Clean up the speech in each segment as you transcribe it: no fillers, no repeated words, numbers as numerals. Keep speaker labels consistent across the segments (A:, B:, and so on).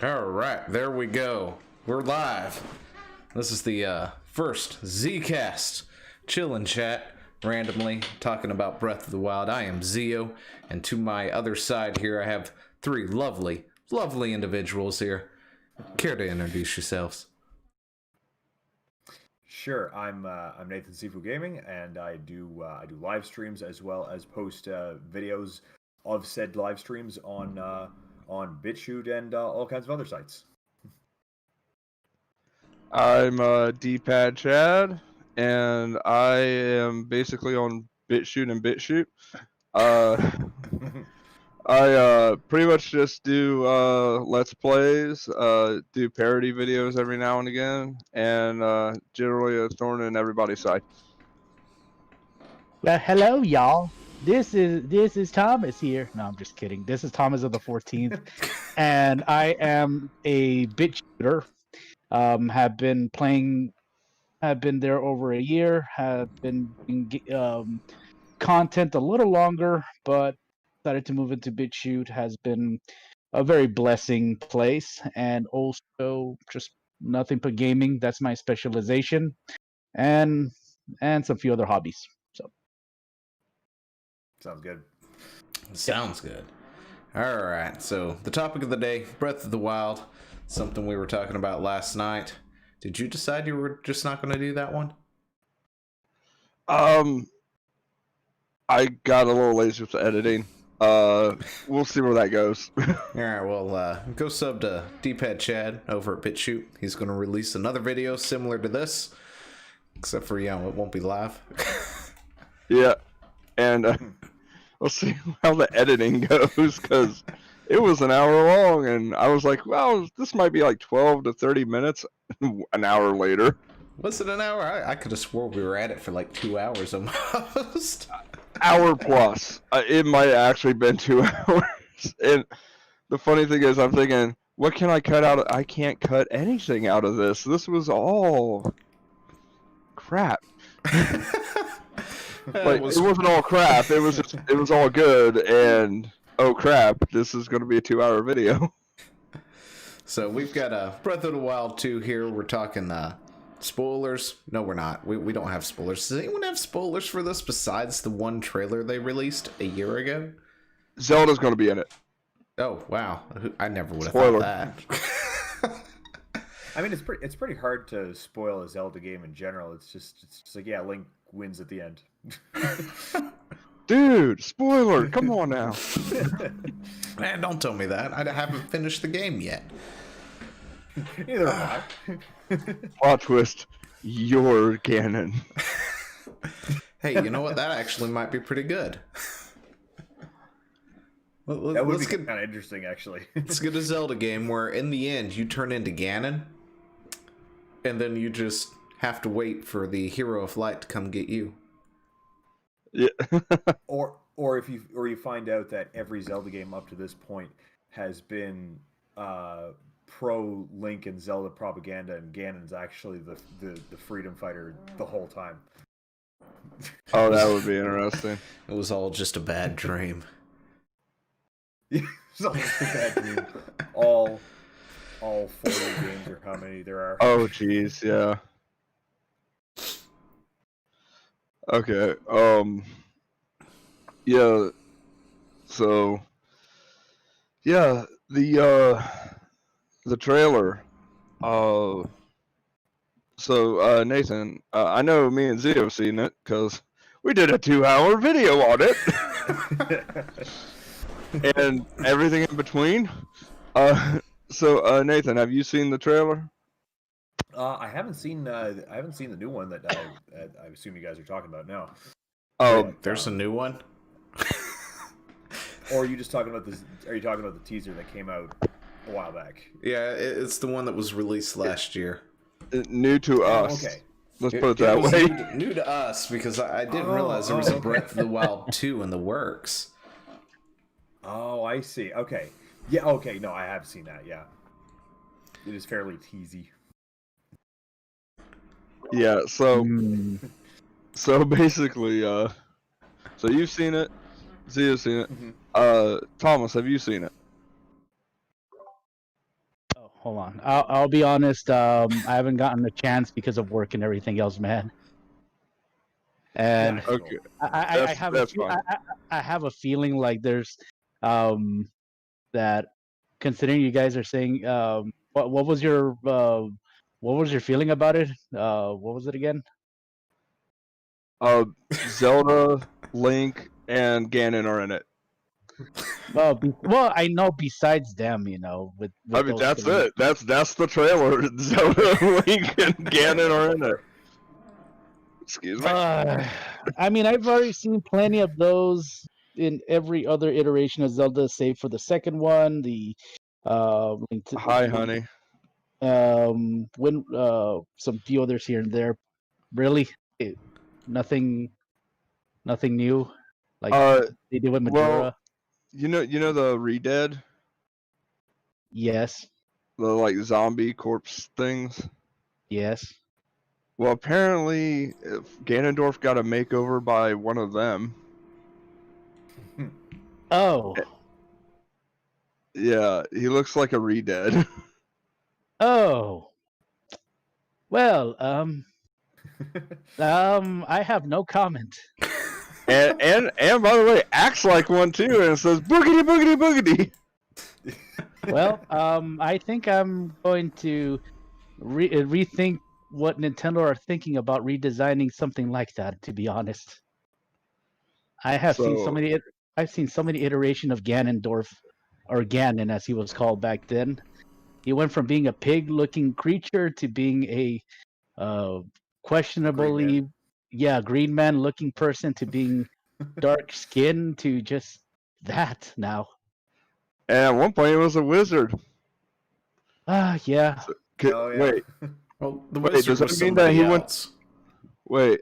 A: All right, there we go. We're live. This is the first ZCast chillin' chat, randomly talking about Breath of the Wild. I am Zio, and to my other side here, I have three lovely, lovely individuals here. Care to introduce yourselves?
B: Sure, I'm Nathan SifuGaming, and I do live streams as well as post videos of said live streams on BitChute and all kinds of other sites.
C: I'm D-Pad Chad, and I am basically on BitChute and BitChute. I pretty much just do Let's Plays, do parody videos every now and again, and generally a thorn in everybody's side.
D: Well, hello, y'all. This is Thomas here. No, I'm just kidding. This is Thomas of the 14th, and I am a BitChuter. Have been there over a year. Have been content a little longer, but decided to move into BitChute. Has been a very blessing place, and also just nothing but gaming. That's my specialization, and some few other hobbies. So
B: sounds good.
A: Sounds good. All right, so the topic of the day: Breath of the Wild. Something we were talking about last night. Did you decide you were just not going to do that one?
C: I got a little lazy with the editing. We'll see where that goes.
A: All right, well, go sub to D-Pad Chad over at BitChute. He's going to release another video similar to this, except for, it won't be live.
C: Yeah, and we'll see how the editing goes, because it was an hour long, and I was like, well, this might be like 12 to 30 minutes. An hour later.
A: Was it an hour? I could have swore we were at it for like 2 hours almost.
C: Hour plus. It might have actually been 2 hours. And the funny thing is, I'm thinking, what can I cut out? I can't cut anything out of this. This was all crap. Like, it wasn't all crap. It was all good, and oh crap, this is going to be a 2-hour video.
A: So we've got Breath of the Wild 2 here. We're talking spoilers. No, we're not. We don't have spoilers. Does anyone have spoilers for this besides the one trailer they released a year ago?
C: Zelda's going to be in it.
A: Oh, wow. I never would have thought that.
B: I mean, it's pretty hard to spoil a Zelda game in general. It's just like, yeah, Link wins at the end.
C: Dude, spoiler! Come on now.
A: Man, don't tell me that. I haven't finished the game yet.
B: Neither have I.
C: Plot twist: you're canon.
A: Hey, you know what? That actually might be pretty good.
B: That would be kind of interesting, actually.
A: Let's get a Zelda game where, in the end, you turn into Ganon, and then you just have to wait for the Hero of Light to come get you.
C: Yeah.
B: or if you find out that every Zelda game up to this point has been pro Link and Zelda propaganda, and Ganon's actually the freedom fighter the whole time.
C: Oh, that would be interesting.
A: It was all just a bad dream.
B: It's all just a bad dream. All 40 games, or how many there are.
C: Oh, jeez, yeah. Okay, yeah, so, yeah, the trailer, so, Nathan, I know me and Zio have seen it, because we did a 2-hour video on it, and everything in between. So, Nathan, have you seen the trailer?
B: I haven't seen the new one that I assume you guys are talking about now.
C: Oh,
A: there's a new one.
B: Or are you just talking about this? Are you talking about the teaser that came out a while back?
A: Yeah, it's the one that was released last year.
C: New to us.
B: Okay.
C: Let's put it that way.
A: New to us, because I didn't realize there was a Breath of the Wild 2 in the works.
B: Oh, I see. Okay. Yeah, okay. No, I have seen that, yeah. It is fairly teasy.
C: Yeah, so basically, so you've seen it, Zia's seen it.
B: Mm-hmm.
C: Thomas, have you seen it?
D: hold on. I'll be honest. I haven't gotten a chance because of work and everything else, man. And
C: Okay,
D: I have
C: that's fine.
D: I have a feeling like there's that considering you guys are saying what was your feeling about it? What was it again?
C: Zelda, Link, and Ganon are in it.
D: Well, I know besides them, you know, with
C: I mean,
D: those
C: that's
D: three.
C: it. That's the trailer. Zelda, Link, and Ganon are in it. Excuse me.
D: I mean, I've already seen plenty of those in every other iteration of Zelda, save for the second one, the Link to,
C: Hi, honey.
D: when some few others here and there. Really, nothing new like they did with Majora.
C: Well, you know the Re-Dead,
D: Yes,
C: the like zombie corpse things.
D: yes.
C: Well, apparently, Ganondorf got a makeover by one of them.
D: Oh,
C: Yeah, he looks like a Re-Dead.
D: oh. Well, I have no comment.
C: and by the way, acts like one too, and it says boogity boogity boogity.
D: Well, I think I'm going to rethink what Nintendo are thinking about redesigning something like that. To be honest, I have seen so
C: So-
D: many. I've seen so many iteration of Ganondorf, or Ganon as he was called back then. He went from being a pig-looking creature to being a questionably, green man-looking person to being dark skin to just that now.
C: And at one point, he was a wizard.
D: Yeah.
B: Oh, yeah.
C: Wait,
A: Well, the
C: Wait,
A: wizard
C: does that
A: was
C: mean that
A: somebody
C: he went-
A: else.
C: wait.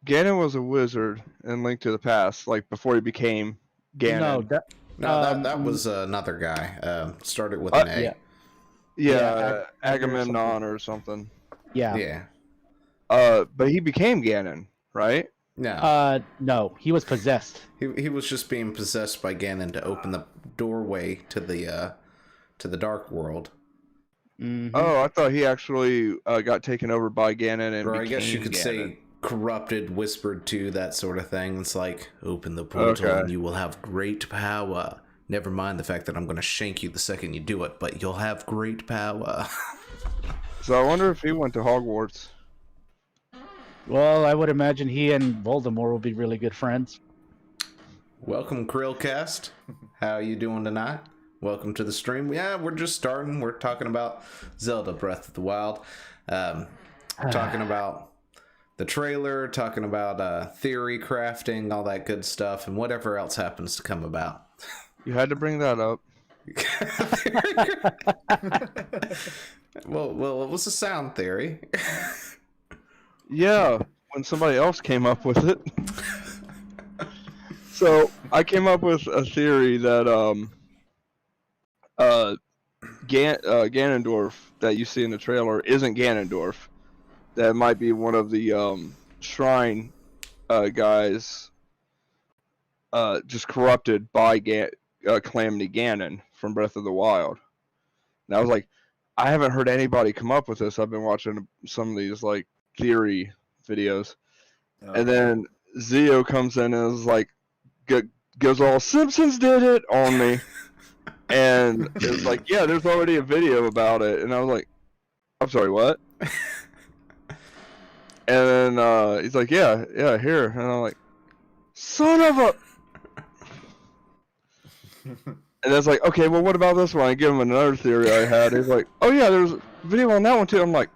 C: Ganon was a wizard in Link to the Past, like before he became Ganon.
D: No,
A: No, that was another guy. Started with an A.
D: yeah.
C: Yeah,
D: Ag-
C: Agamemnon or something.
D: Yeah.
A: Yeah.
C: But he became Ganon, right?
A: No.
D: No, he was possessed.
A: He was just being possessed by Ganon to open the doorway to the dark world.
D: Mhm.
C: Oh, I thought he actually got taken over by Ganon and
A: Or
C: became
A: I guess you could
C: Ganon.
A: say corrupted, whispered to, that sort of thing. It's like, open the portal
C: Okay.
A: and you will have great power. Never mind the fact that I'm going to shank you the second you do it, but you'll have great power.
C: So I wonder if he went to Hogwarts.
D: Well, I would imagine he and Voldemort will be really good friends.
A: Welcome, Krillcast. How you doing tonight? Welcome to the stream. Yeah, we're just starting. We're talking about Zelda Breath of the Wild. Talking about the trailer, talking about theory crafting, all that good stuff, and whatever else happens to come about.
C: You had to bring that up.
A: Well, it was a sound theory.
C: Yeah, when somebody else came up with it. So I came up with a theory that Ganondorf that you see in the trailer isn't Ganondorf. That might be one of the shrine guys just corrupted by Calamity Ganon from Breath of the Wild. And I was like, I haven't heard anybody come up with this. I've been watching some of these like theory videos. And then Zio comes in and is like, goes all Simpsons did it on me. And it was like, yeah, there's already a video about it. And I was like, I'm sorry, what? And then he's like, yeah, here. And I'm like, son of a... And it's like, okay, well, what about this one? I give him another theory I had. He's like, oh yeah, there's a video on that one too. I'm like,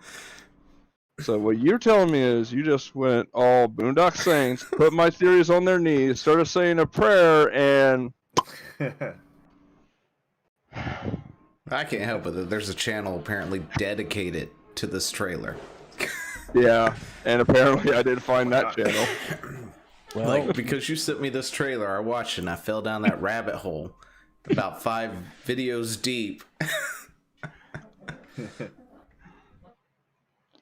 C: so what you're telling me is you just went all Boondock Saints, put my theories on their knees, started saying a prayer, and...
A: I can't help it that there's a channel apparently dedicated to this trailer.
C: Yeah, and apparently I did find that channel.
D: Well,
A: Like, because you sent me this trailer, I watched it and I fell down that rabbit hole about 5 videos deep.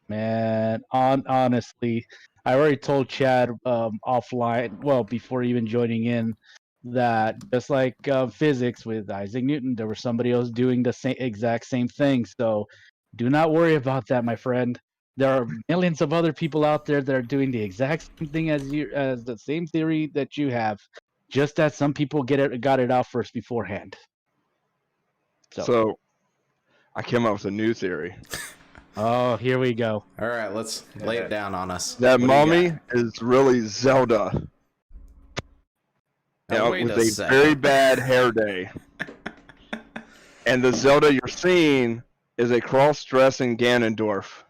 D: man, honestly, I already told Chad offline, well, before even joining in, that just like physics with Isaac Newton, there was somebody else doing the exact same thing. So do not worry about that, my friend. There are millions of other people out there that are doing the exact same thing as you, as the same theory that you have, just that some people got it out first beforehand.
C: So I came up with a new theory.
D: Oh, here we go.
A: All right, let's lay it down on us.
C: That
A: What do you
C: mommy
A: got?
C: is really Zelda.
A: Now, wait
C: With
A: a
C: a
A: second.
C: very bad hair day. And the Zelda you're seeing is a cross-dressing Ganondorf.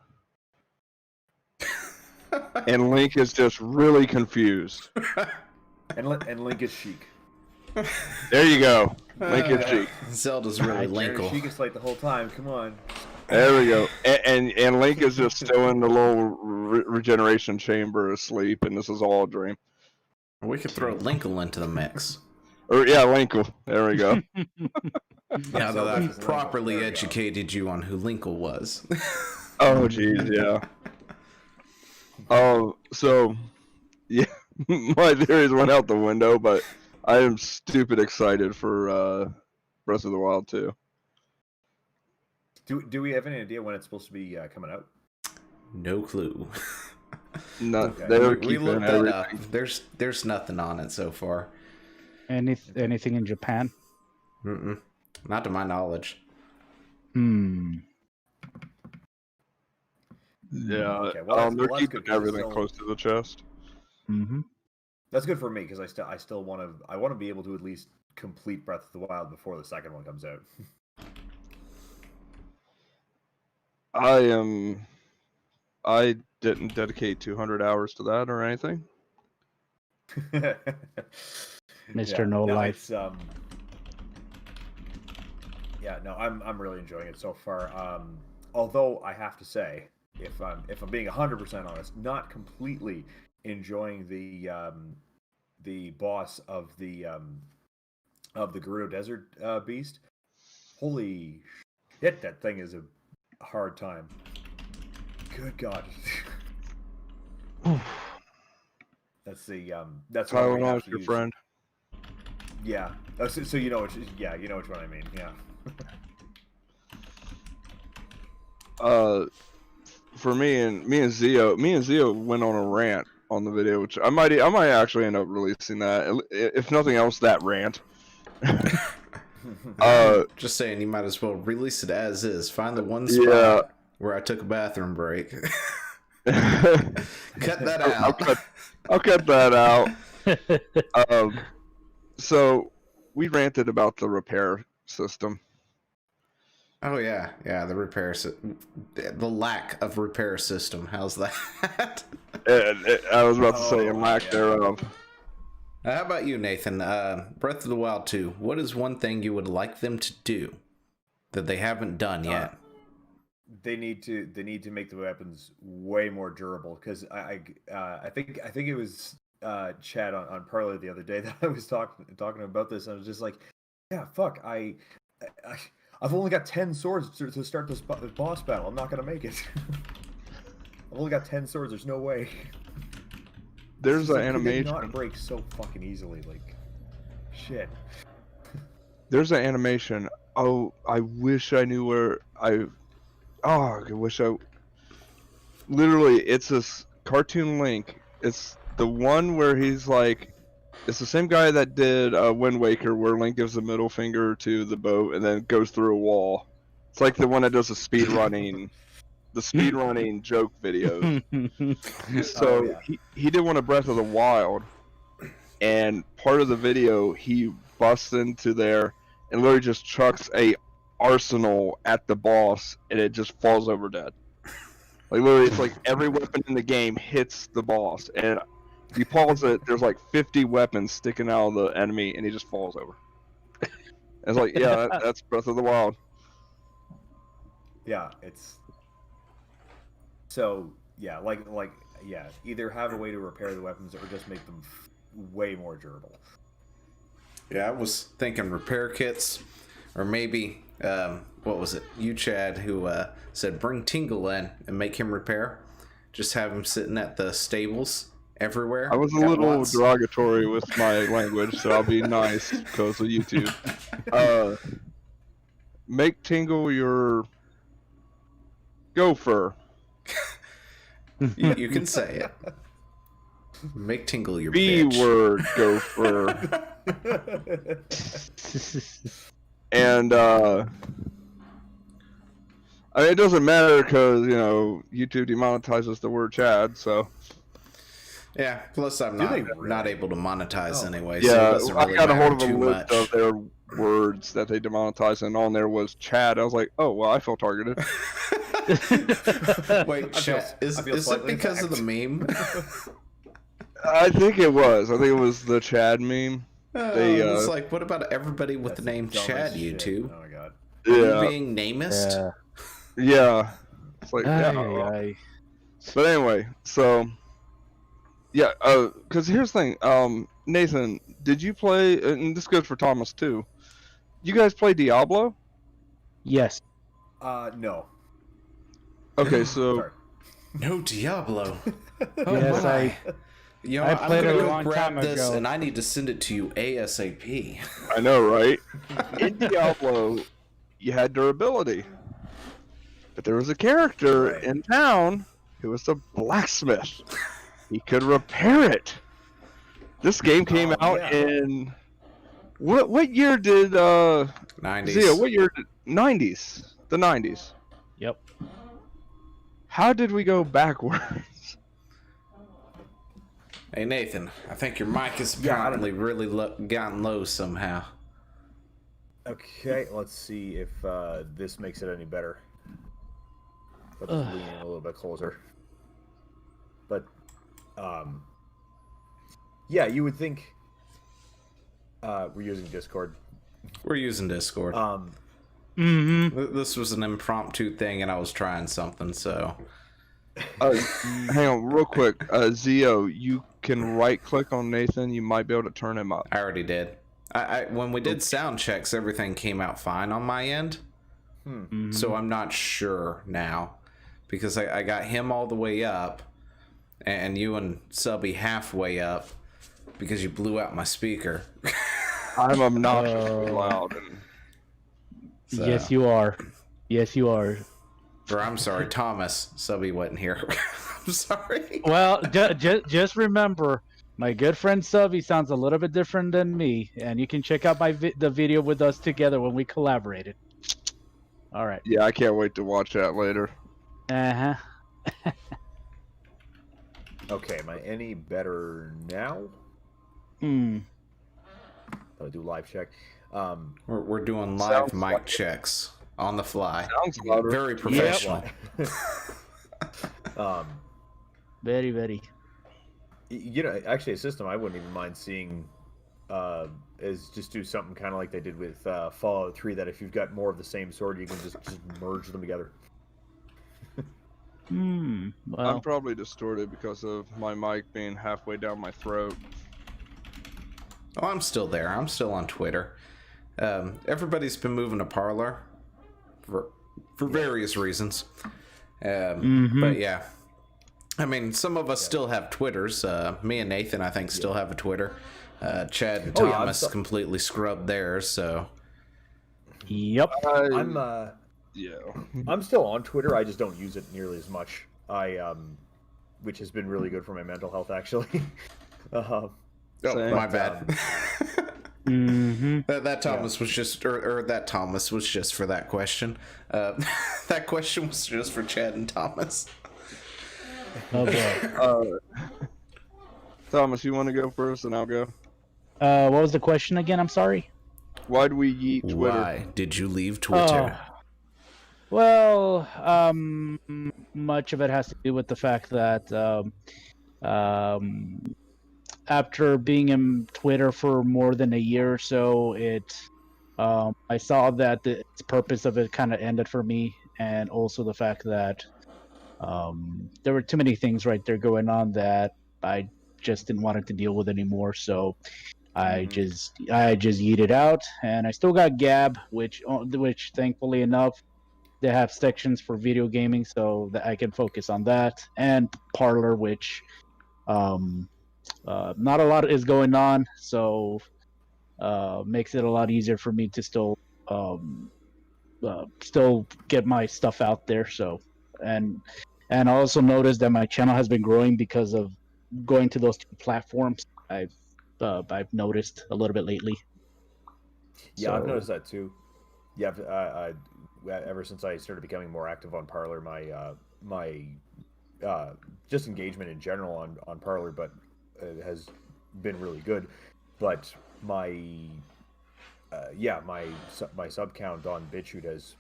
C: And Link is just really confused.
B: And Link is Sheik.
C: There you go. Link is Sheik.
A: Zelda's really Linkle.
B: Sheik is like the whole time. Come on.
C: There we go. And Link is just still in the little regeneration chamber asleep, and this is all a dream.
A: We could throw Linkle into the mix.
C: Or yeah, Linkle. There we go.
A: Now that
B: Zelda
A: I've
B: is Linkle.
A: properly
B: There we go.
A: educated you on who Linkle was.
C: Oh jeez, yeah. Oh, so yeah, my theories went out the window, but I am stupid excited for Breath of the Wild 2.
B: Do we have any idea when it's supposed to be coming out?
A: No clue.
C: Not
B: Okay.
C: they're
A: We
C: keeping
A: looked that
C: everything.
A: up. There's nothing on it so far.
D: Anything in Japan?
A: Mm-mm. Not to my knowledge.
C: Yeah,
B: Okay, well, that's-
C: they're
B: well, that's
C: keeping
B: good 'cause it's
C: everything
B: still-
C: close to the chest.
D: Mm-hmm.
B: That's good for me because I still want to be able to at least complete Breath of the Wild before the second one comes out.
C: I didn't dedicate 200 hours to that or anything.
D: Mr. No Life.
B: It's, yeah, no, I'm really enjoying it so far. Although I have to say, if I'm being 100% honest, not completely enjoying the boss of the Gerudo Desert Beast. Holy shit, that thing is a hard time. Good God. That's that's
C: Tyler,
B: where you have
C: Tyler's
B: to
C: your
B: use-
C: friend.
B: Yeah. So you know which one I mean. Yeah.
C: For me and Zio went on a rant on the video, which I might actually end up releasing that. If nothing else, that rant.
A: Just saying, you might as well release it as is. Find the one spot
C: Yeah.
A: where I took a bathroom break.
C: Cut
A: Cut that out.
C: I'll cut that out. So we ranted about the repair system.
A: Oh yeah, the lack of repair system. How's that?
C: And I was about to say,
B: Oh,
C: lack
B: yeah.
C: thereof.
A: How about you, Nathan? Breath of the Wild 2. What is one thing you would like them to do that they haven't done yet?
B: They need to make the weapons way more durable because I think it was Chad on Parley the other day that I was talking about this. And I was just like, yeah, fuck, I've only got 10 swords to start this boss battle. I'm not gonna make it. I've only got 10 swords. There's no way.
C: There's
B: It's
C: an
B: like, could they
C: animation.
B: not break so fucking easily. Like, shit.
C: There's an animation. Oh, I wish I knew where I wish I. Literally, it's this cartoon Link. It's the one where he's like, it's the same guy that did Wind Waker, where Link gives the middle finger to the boat and then goes through a wall. It's like the one that does the speed running joke videos. So
B: yeah.
C: he did one of Breath of the Wild, and part of the video he busts into there and literally just chucks a arsenal at the boss, and it just falls over dead. Like literally, it's like every weapon in the game hits the boss, and if you pause it, there's like 50 weapons sticking out of the enemy, and he just falls over. It's like, yeah, that's Breath of the Wild.
B: Yeah, it's so yeah, yeah, either have a way to repair the weapons or just make them way more durable.
A: Yeah, I was thinking repair kits, or maybe what was it? You, Chad, who said bring Tingle in and make him repair. Just have him sitting at the stables, everywhere.
C: I was a
A: at
C: little
A: once.
C: derogatory with my language, so I'll be nice because of YouTube. Make tingle your gopher.
A: You can say it. Make tingle your
C: B
A: bitch.
C: word gopher. And I mean, it doesn't matter because YouTube demonetizes the word Chad. So
A: Yeah. Plus, I'm
B: Do
A: not
B: they really?
A: not able to monetize
B: Oh.
A: anyway. So it
C: yeah,
A: doesn't
C: I
A: really
C: got a hold
A: matter
C: of a
A: too
C: list
A: much.
C: of their words that they demonetized, and on there was Chad. I was like, oh well, I feel targeted.
A: Wait, chat. Is
B: feel
A: it
B: slightly
A: because of the
B: attacked.
A: meme?
C: I think it was. I think it was the Chad meme.
A: It's like, what about everybody with
B: That's
A: the name
B: dumbest
A: Chad?
B: shit.
A: YouTube.
B: Oh my god.
A: Are you
C: Yeah,
A: being namist?
C: yeah. It's like
D: Ay,
C: yeah.
D: ay, ay.
C: But anyway, so yeah, because here's the thing, Nathan, did you play? And this goes for Thomas too. You guys play Diablo?
D: Yes.
B: No.
C: Okay, so
B: Sorry.
A: No Diablo. Oh
D: Yes,
A: my. You know,
D: I
A: I'm
D: played
A: gonna
D: it a
A: go
D: long
A: grab
D: time
A: this,
D: ago.
A: and I need to send it to you ASAP.
C: I know, right? In Diablo, you had durability, but there was a character
B: Right.
C: in town who was a blacksmith. He could repair it. This game came out
B: yeah.
C: in what year did
A: 90s.
C: Zia? What year? 90s. The 90s.
D: Yep.
C: How did we go backwards?
A: Hey Nathan, I think your mic is
B: Yeah, I don't
A: apparently really gotten low somehow.
B: Okay, let's see if this makes it any better. Let's lean in a little bit closer. But, yeah, you would think we're using Discord.
A: We're using Discord. This was an impromptu thing, and I was trying something, so.
C: Hang on, real quick. Zio, you can right-click on Nathan. You might be able to turn him up.
A: I already did. When we did sound checks, everything came out fine on my end. So I'm not sure now, because I got him all the way up, and you and Subby halfway up, because you blew out my speaker.
C: I'm obnoxiously loud. And...
A: So.
D: Yes, you are. Yes, you are.
A: Or I'm sorry, Thomas. Subby wasn't here. I'm sorry.
D: Well, just remember, my good friend Subby sounds a little bit different than me, and you can check out the video with us together when we collaborated. All right.
C: Yeah, I can't wait to watch that later.
D: Uh huh.
B: Okay, am I any better now? I'll do live check.
A: We're doing live
C: Sounds
A: mic
C: like
A: checks on the fly.
C: Sounds louder.
A: Very professional.
D: Very, very.
B: You know, actually, a system I wouldn't even mind seeing is just do something kind of like they did with Fallout 3, that if you've got more of the same sword, you can just merge them together.
C: I'm
D: Well,
C: probably distorted because of my mic being halfway down my throat.
A: Oh, I'm still there. I'm still on Twitter. Everybody's been moving to Parlor for various reasons. But yeah, I mean, some of us still have Twitters. Me and Nathan, I think, still have a Twitter. Chad and Thomas completely scrubbed theirs. So
D: yep.
B: I'm still on Twitter. I just don't use it nearly as much. Which has been really good for my mental health, actually.
C: Same.
A: my bad. That Thomas was just, or that Thomas was just for that question. That question was just for Chad and Thomas.
D: Oh boy.
C: Thomas, you want to go first, and I'll go.
D: What was the question again? I'm sorry.
C: Why'd we yeet Twitter?
A: Why did you leave Twitter?
D: Well, much of it has to do with the fact that after being in Twitter for more than a year or so, I saw that the purpose of it kind of ended for me, and also the fact that there were too many things right there going on that I just didn't want it to deal with anymore. So I just yeeted out, and I still got Gab, which thankfully enough, they have sections for video gaming, so that I can focus on that, and Parlor, which Not a lot is going on, so makes it a lot easier for me to still get my stuff out there. So, and I also noticed that my channel has been growing because of going to those two platforms. I've noticed a little bit lately.
B: Yeah, I've
D: So-
B: noticed that too. Yeah, ever since I started becoming more active on Parlor, my just engagement in general on Parlor, but has been really good. But my my sub count on BitChute has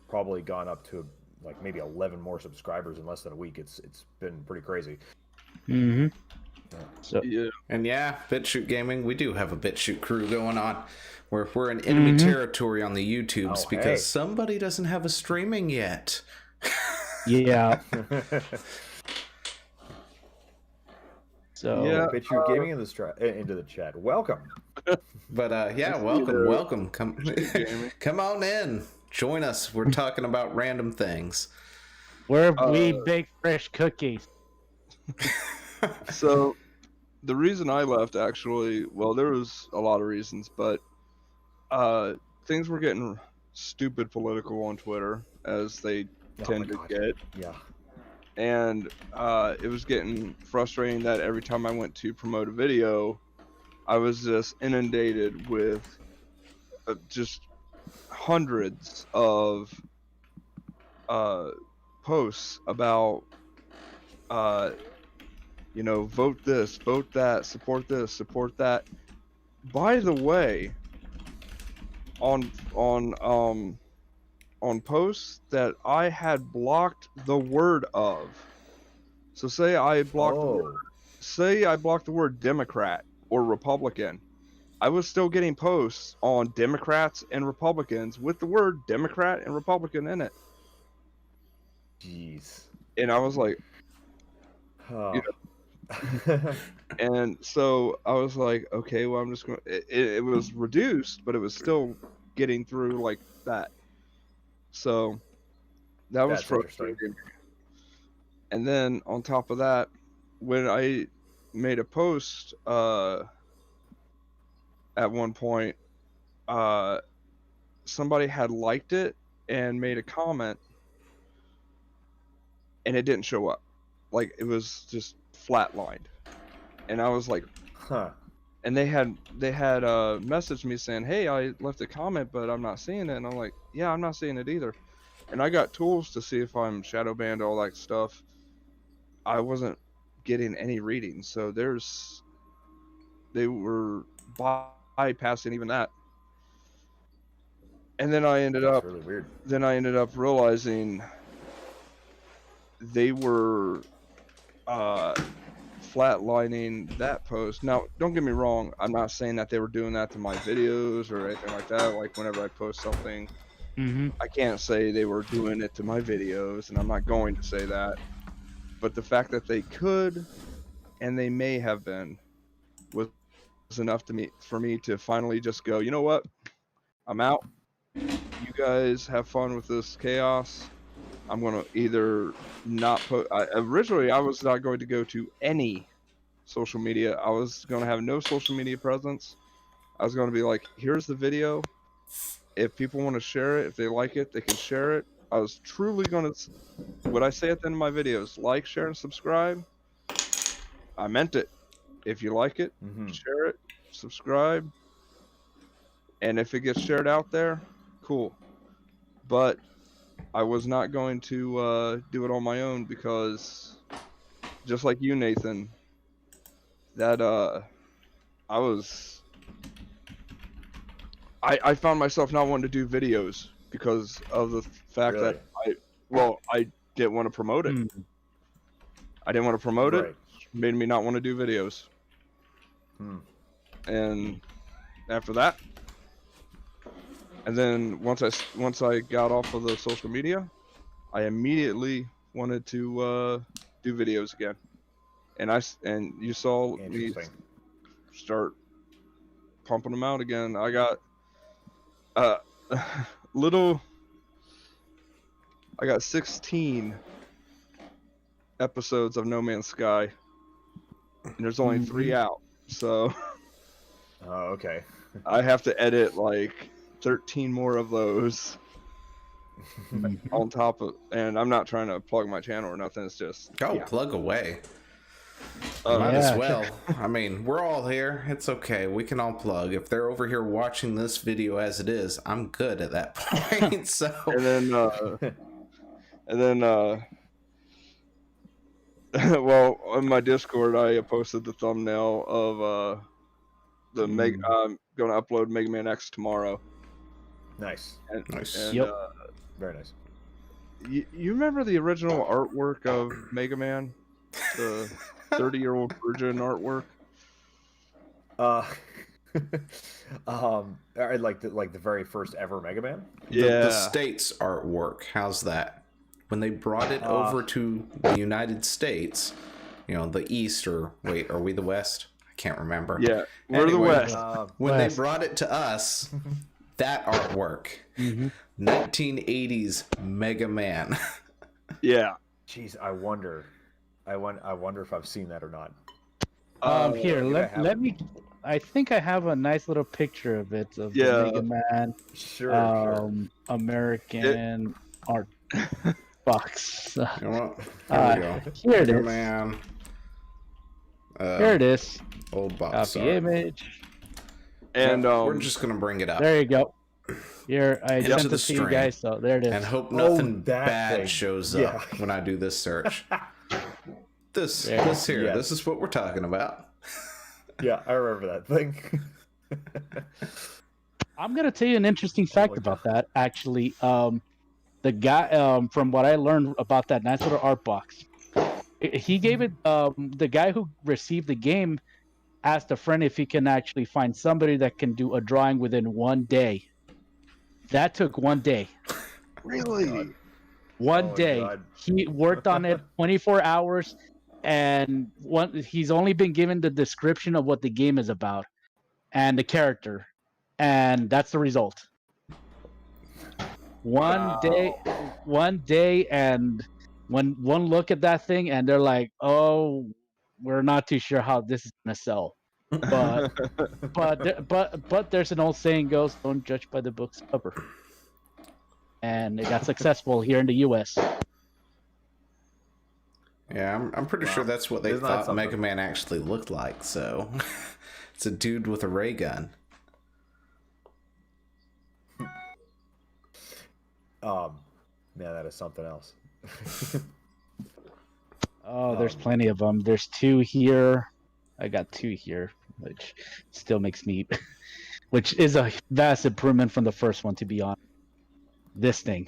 B: probably gone up to like maybe 11 more subscribers in less than a week. It's been pretty crazy.
D: Mhm.
B: Yeah.
D: So
C: Yeah.
A: And yeah, BitChute Gaming, we do have a BitChute crew going on. We're in enemy territory on the YouTubes
B: Oh,
A: because
B: hey.
A: somebody doesn't have a streaming yet.
D: yeah. So
C: Yeah.
B: BitChute Gaming into the chat. Welcome.
A: But yeah,
C: I see
A: welcome,
C: the
A: welcome. Come,
C: Gaming.
A: come on in. Join us. We're talking about random things.
D: we bake fresh cookies.
C: So the reason I left, actually, well, there was a lot of reasons, but things were getting stupid political on Twitter, as they tend to get.
B: Yeah.
C: And it was getting frustrating that every time I went to promote a video, I was just inundated with just hundreds of posts about vote this, vote that, support this, support that. By the way, on posts that I had blocked the word of. So say I blocked the word Democrat or Republican. I was still getting posts on Democrats and Republicans with the word Democrat and Republican in it.
B: Jeez.
C: And I was like,
B: Oh.
C: and so I was like, okay, well, I'm just going to, it was reduced, but it was still getting through like that. So that was
B: That's interesting.
C: frustrating. And then on top of that, when I made a post at one point, somebody had liked it and made a comment, and it didn't show up. Like, it was just flatlined. And I was like,
B: Huh.
C: and they had messaged me saying, hey, I left a comment, but I'm not seeing it. And I'm like, yeah, I'm not seeing it either. And I got tools to see if I'm shadow banned, all that stuff. I wasn't getting any readings, so they were bypassing even that. And then I ended
B: That's
C: up
B: really weird.
C: realizing they were flatlining that post. Now, don't get me wrong, I'm not saying that they were doing that to my videos or anything like that. Like, whenever I post something, I can't say they were doing it to my videos, and I'm not going to say that. But the fact that they could, and they may have been, was enough for me to finally just go, you know what? I'm out. You guys have fun with this chaos. I'm going to either not put... originally, I was not going to go to any social media. I was going to have no social media presence. I was going to be like, here's the video. If people want to share it, if they like it, they can share it. I was truly going to... What I say at the end of my videos, like, share, and subscribe. I meant it. If you like it, share it, subscribe. And if it gets shared out there, cool. But I was not going to do it on my own, because just like you, Nathan, that I found myself not wanting to do videos because of the fact that I didn't want to promote it. I didn't want to promote it. Made me not want to do videos. And after that, and then once I got off of the social media, I immediately wanted to do videos again. And you saw me start pumping them out again. I got I got 16 episodes of No Man's Sky and there's only 3 out. So
B: Oh, okay.
C: I have to edit like 13 more of those on top of, and I'm not trying to plug my channel or nothing. It's just
A: Plug away.
C: Uh,
A: Might
D: Yeah,
A: as
D: sure.
A: well. I mean, we're all here. It's okay. We can all plug. If they're over here watching this video as it is, I'm good at that point. So
C: and then well, on my Discord, I posted the thumbnail of the I'm gonna upload Mega Man X tomorrow.
B: Nice.
C: And,
A: Nice.
C: and
D: Yep.
B: Very nice.
C: you remember the original artwork of Mega Man, the 30-year-old virgin artwork?
B: Like the very first ever Mega Man.
A: The States artwork. How's that? When they brought it over to the United States, you know, the East, or wait, are we the West? I can't remember.
C: Yeah, we're the
A: Anyway,
C: West.
A: When
D: West.
A: they brought it to us, that artwork, 1980s Mega Man.
C: Yeah.
B: Jeez, I wonder if I've seen that or not.
D: Here,
B: maybe I
D: let me. I think I have a nice little picture of it of
C: Yeah.
D: the Mega Man
B: Sure.
D: American art box.
A: You know what? Here we go.
D: Here it
A: Mega
D: is.
A: Man.
D: Here it is.
A: Old box
D: Copy
A: art.
D: image.
C: And
A: we're just gonna bring it up
D: There you go. Here, I
A: Into
D: sent
A: the
D: it to you
A: stream.
D: guys, so there it is.
A: and hope nothing
B: that
A: bad
B: thing.
A: shows
B: Yeah.
A: up when I do this search. This
D: There.
A: here.
B: Yes.
A: This is what we're talking about.
B: Yeah, I remember that thing.
D: I'm gonna tell you an interesting fact
B: my
D: about that. Actually, the guy, from what I learned about that nice little art box, he gave it. The guy who received the game asked a friend if he can actually find somebody that can do a drawing within 1 day. That took 1 day.
C: really,
D: One
B: Oh my
D: day.
B: God.
D: He worked on it 24 hours, and he's only been given the description of what the game is about and the character, and that's the result. One day, and one look at that thing, and they're like, "Oh, we're not too sure how this is gonna sell." But but there's an old saying goes, "Don't judge by the book's cover," and it got successful here in the U.S.
A: Yeah, I'm pretty sure that's what they
B: Isn't that
A: thought
B: something?
A: Mega Man actually looked like. So it's a dude with a ray gun.
B: Man, that is something else.
D: Oh, there's plenty of them. There's 2 here. I got 2 here, which still makes me, which is a vast improvement from the first one, to be honest. This thing.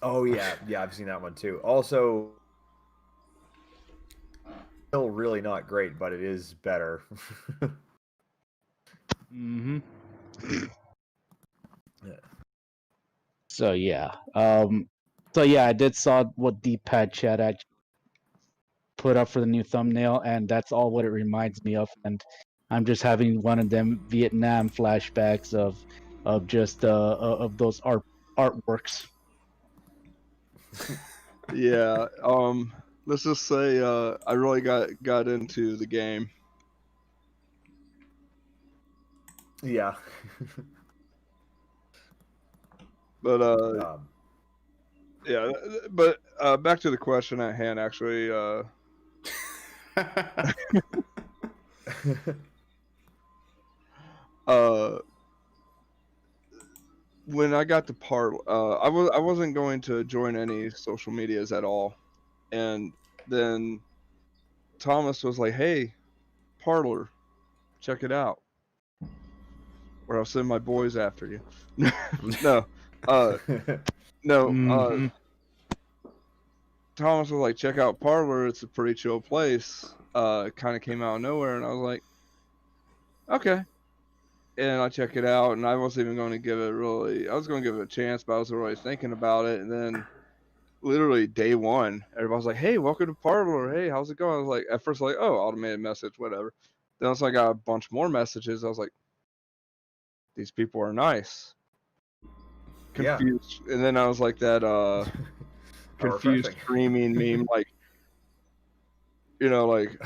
B: Oh yeah, I've seen that one too. Also, still really not great, but it is better.
D: Mm-hmm.
B: Yeah.
D: So yeah. I did saw what D-pad chat actually put up for the new thumbnail, and that's all what it reminds me of. And I'm just having one of them Vietnam flashbacks of just of those artworks.
C: yeah. Let's just say I really got into the game.
B: Yeah.
C: But yeah. But back to the question at hand. Actually, when I got to I wasn't going to join any social medias at all, and then Thomas was like, "Hey, Parlor, check it out, or I'll send my boys after you." No, no.
D: Mhm.
C: Thomas was like, "Check out Parlor. It's a pretty chill place." It kind of came out of nowhere, and I was like, "Okay." And I check it out, and I wasn't even going to give it I was going to give it a chance, but I wasn't really thinking about it. And then literally day one, everybody's like, "Hey, welcome to Parlor. Hey, how's it going?" I was like, at first like, "Oh, automated message, whatever." Then once I got a bunch more messages, I was like, "These people are nice."
B: Yeah.
C: Confused. And then I was like that confused
B: refreshing.
C: screaming meme, like, You know, like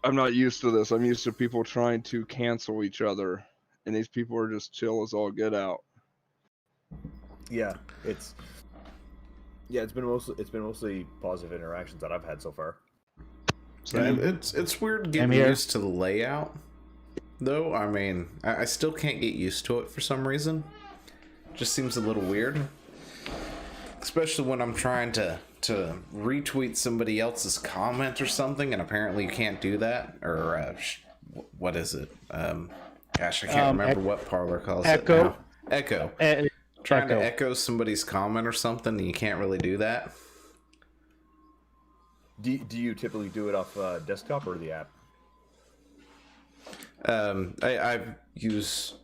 C: I'm not used to this. I'm used to people trying to cancel each other, and these people are just chill as all get out.
B: Yeah, it's been mostly positive interactions that I've had so far.
A: Yeah, it's weird getting used to the layout, though. I mean, I still can't get used to it for some reason. Just seems a little weird, especially when I'm trying to retweet somebody else's comment or something, and apparently you can't do that. Or what is it? Gosh, I can't remember what Parler calls it now. Echo. Trying to echo somebody's comment or something, and you can't really do that.
B: Do you typically do it off desktop or the app?
A: I use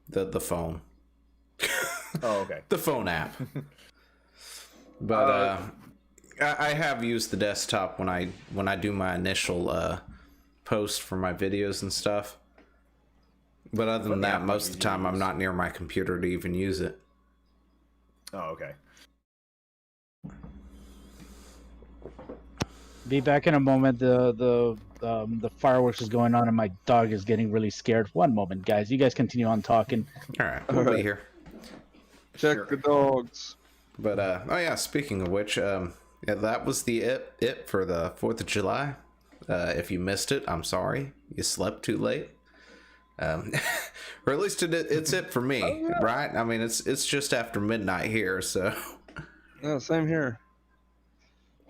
A: the phone.
B: Oh, okay.
A: The phone app. But I have used the desktop when I do my initial post for my videos and stuff. But other than that, most of the time I'm not near my computer to even use it.
B: Oh, okay.
D: Be back in a moment. The fireworks is going on, and my dog is getting really scared. One moment, guys. You guys continue on talking.
A: All right, we'll be here.
C: Check the dogs.
A: But oh yeah, speaking of which, yeah, that was the it for the 4th of July. If you missed it, I'm sorry. You slept too late. Or at least it's it for me, right? I mean, it's just after midnight here, so.
C: Yeah, same here.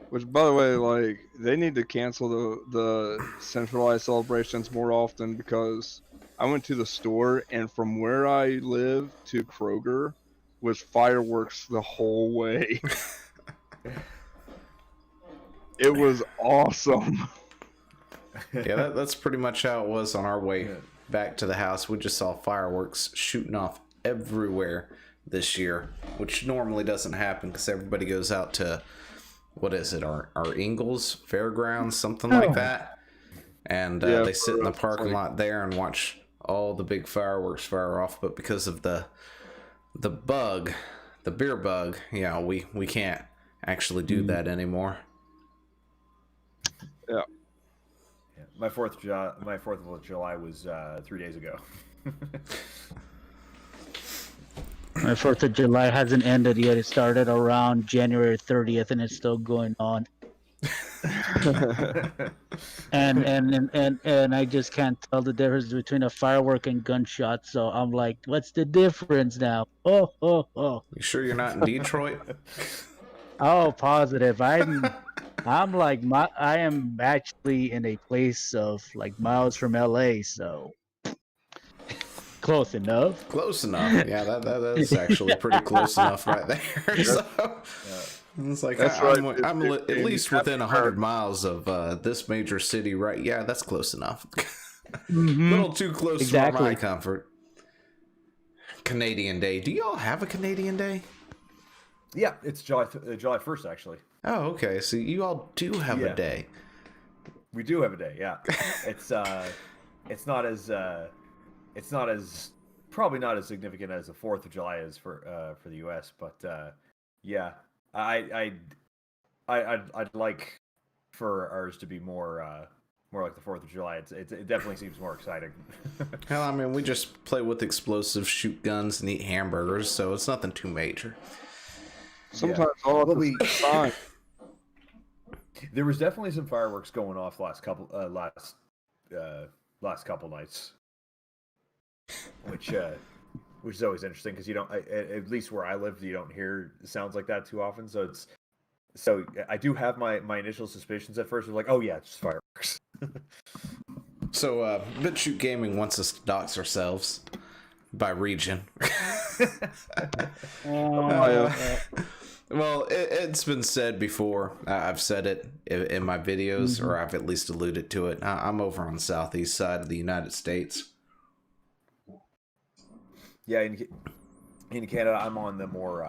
C: Which, by the way, like, they need to cancel the centralized celebrations more often, because I went to the store, and from where I live to Kroger was fireworks the whole way. It was awesome.
A: Yeah, that's pretty much how it was on our way back to the house. We just saw fireworks shooting off everywhere this year, which normally doesn't happen because everybody goes out to, what is it, our Ingalls Fairgrounds, something like that. And they sit in the parking lot there and watch all the big fireworks fire off. But because of the beer bug, yeah, we can't actually do that anymore.
C: Yeah.
B: My 4th of July was 3 days ago.
D: My 4th of July hasn't ended yet. It started around January 30th, and it's still going on. and I just can't tell the difference between a firework and gunshot. So I'm like, what's the difference now? Oh.
A: You sure you're not in Detroit?
D: Oh, positive. I'm like, I am actually in a place of like miles from LA, so close enough.
A: Close enough. Yeah, that's actually pretty close enough right there. So it's like I'm at least within 100 miles of this major city, right? Yeah, that's close enough. A little too close for my comfort. Canadian Day. Do y'all have a Canadian Day?
B: Yeah, it's July 1st actually.
A: Oh, okay. So you all do have a day.
B: We do have a day. Yeah, it's probably not as significant as the 4th of July is for the U.S. But yeah, I'd like for ours to be more like the 4th of July. It definitely seems more exciting.
A: Hell, I mean, we just play with explosives, shoot guns, and eat hamburgers, so it's nothing too major.
C: Sometimes all at the same time.
B: There was definitely some fireworks going off last couple nights, which is always interesting because you don't, at least where I live, you don't hear sounds like that too often. So I do have my initial suspicions at first. Like, oh yeah, it's just fireworks.
A: So BitChute Gaming wants us to dox ourselves by region. Well, it's been said before. I've said it in my videos, or I've at least alluded to it. I'm over on the southeast side of the United States.
B: Yeah, in Canada, I'm on the more,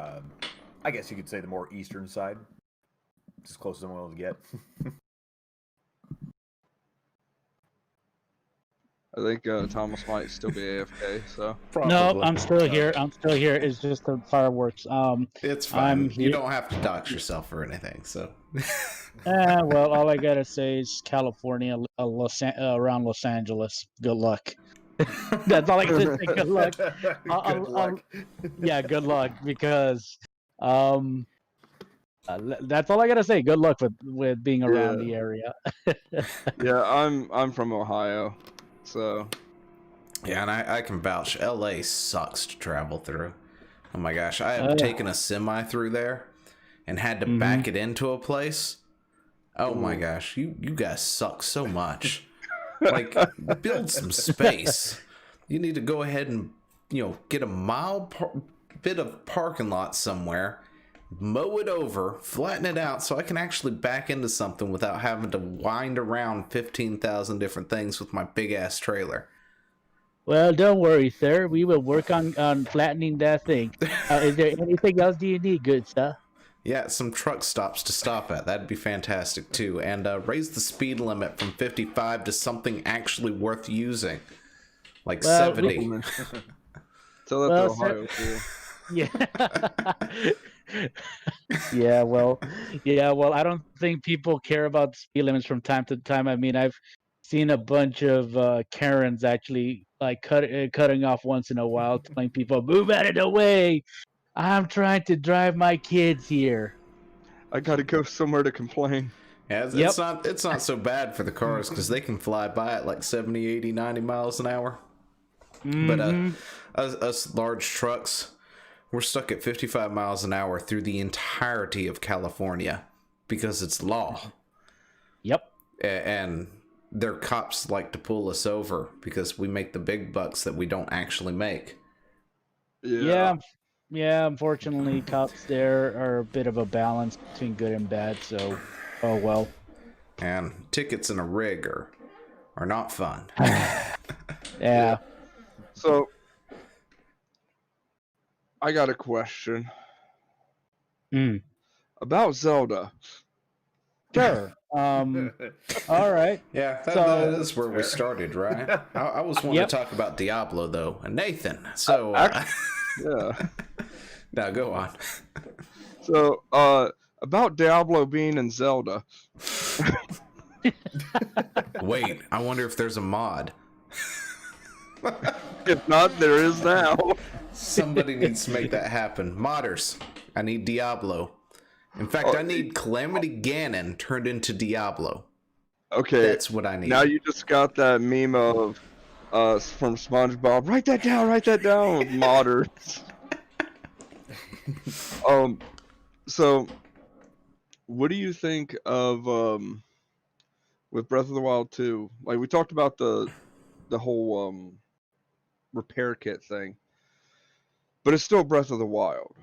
B: I guess you could say the more eastern side. It's as close as I'm willing to get.
C: I think Thomas might still be AFK. So
D: No, I'm still here. I'm still here. It's just the fireworks.
A: It's
D: I'm
A: fine. You
D: here.
A: don't have to dox yourself or anything. So.
D: Well, all I gotta say is California, around Los Angeles. Good luck. That's all I gotta say. Good luck.
B: Good luck.
D: Yeah, good luck because that's all I gotta say. Good luck with being around the area.
C: yeah, I'm from Ohio, so
A: Yeah, and I can vouch. LA sucks to travel through. Oh my gosh, I have taken a semi through there and had to back it into a place. Oh my gosh, you guys suck so much. Like, build some space. You need to go ahead and, get a bit of parking lot somewhere, mow it over, flatten it out so I can actually back into something without having to wind around 15,000 different things with my big ass trailer.
D: Well, don't worry, sir. We will work on flattening that thing. Is there anything else do you need, good sir?
A: Yeah, some truck stops to stop at. That'd be fantastic too. And raise the speed limit from 55 to something actually worth using, like 70.
C: Tell that to Ohio too.
D: Yeah. Yeah, well, I don't think people care about speed limits from time to time. I mean, I've seen a bunch of Karens actually like cutting off once in a while, telling people, "Move out of the way. I'm trying to drive my kids here."
C: I gotta go somewhere to complain.
A: Yeah, it's not so bad for the cars because they can fly by at like 70, 80, 90 miles an hour. But us large trucks, we're stuck at 55 miles an hour through the entirety of California because it's law.
D: Yep.
A: And their cops like to pull us over because we make the big bucks that we don't actually make.
D: Yeah, unfortunately, cops there are a bit of a balance between good and bad, so, oh well.
A: And tickets in a rig are not fun.
D: Yeah.
C: So, I got a question about Zelda.
D: Sure. All right.
A: Yeah, that is where we started, right? I was wanting to talk about Diablo, though, and Nathan. So,
C: yeah.
A: Now go on.
C: So, about Diablo being in Zelda.
A: Wait, I wonder if there's a mod.
C: If not, there is now.
A: Somebody needs to make that happen. Modders, I need Diablo. In fact, I need Calamity Ganon turned into Diablo.
C: Okay. That's
A: what I need.
C: Now you just got that meme of from SpongeBob. Write that down with modders. So what do you think of with Breath of the Wild 2? Like, we talked about the whole repair kit thing, but it's still Breath of the Wild,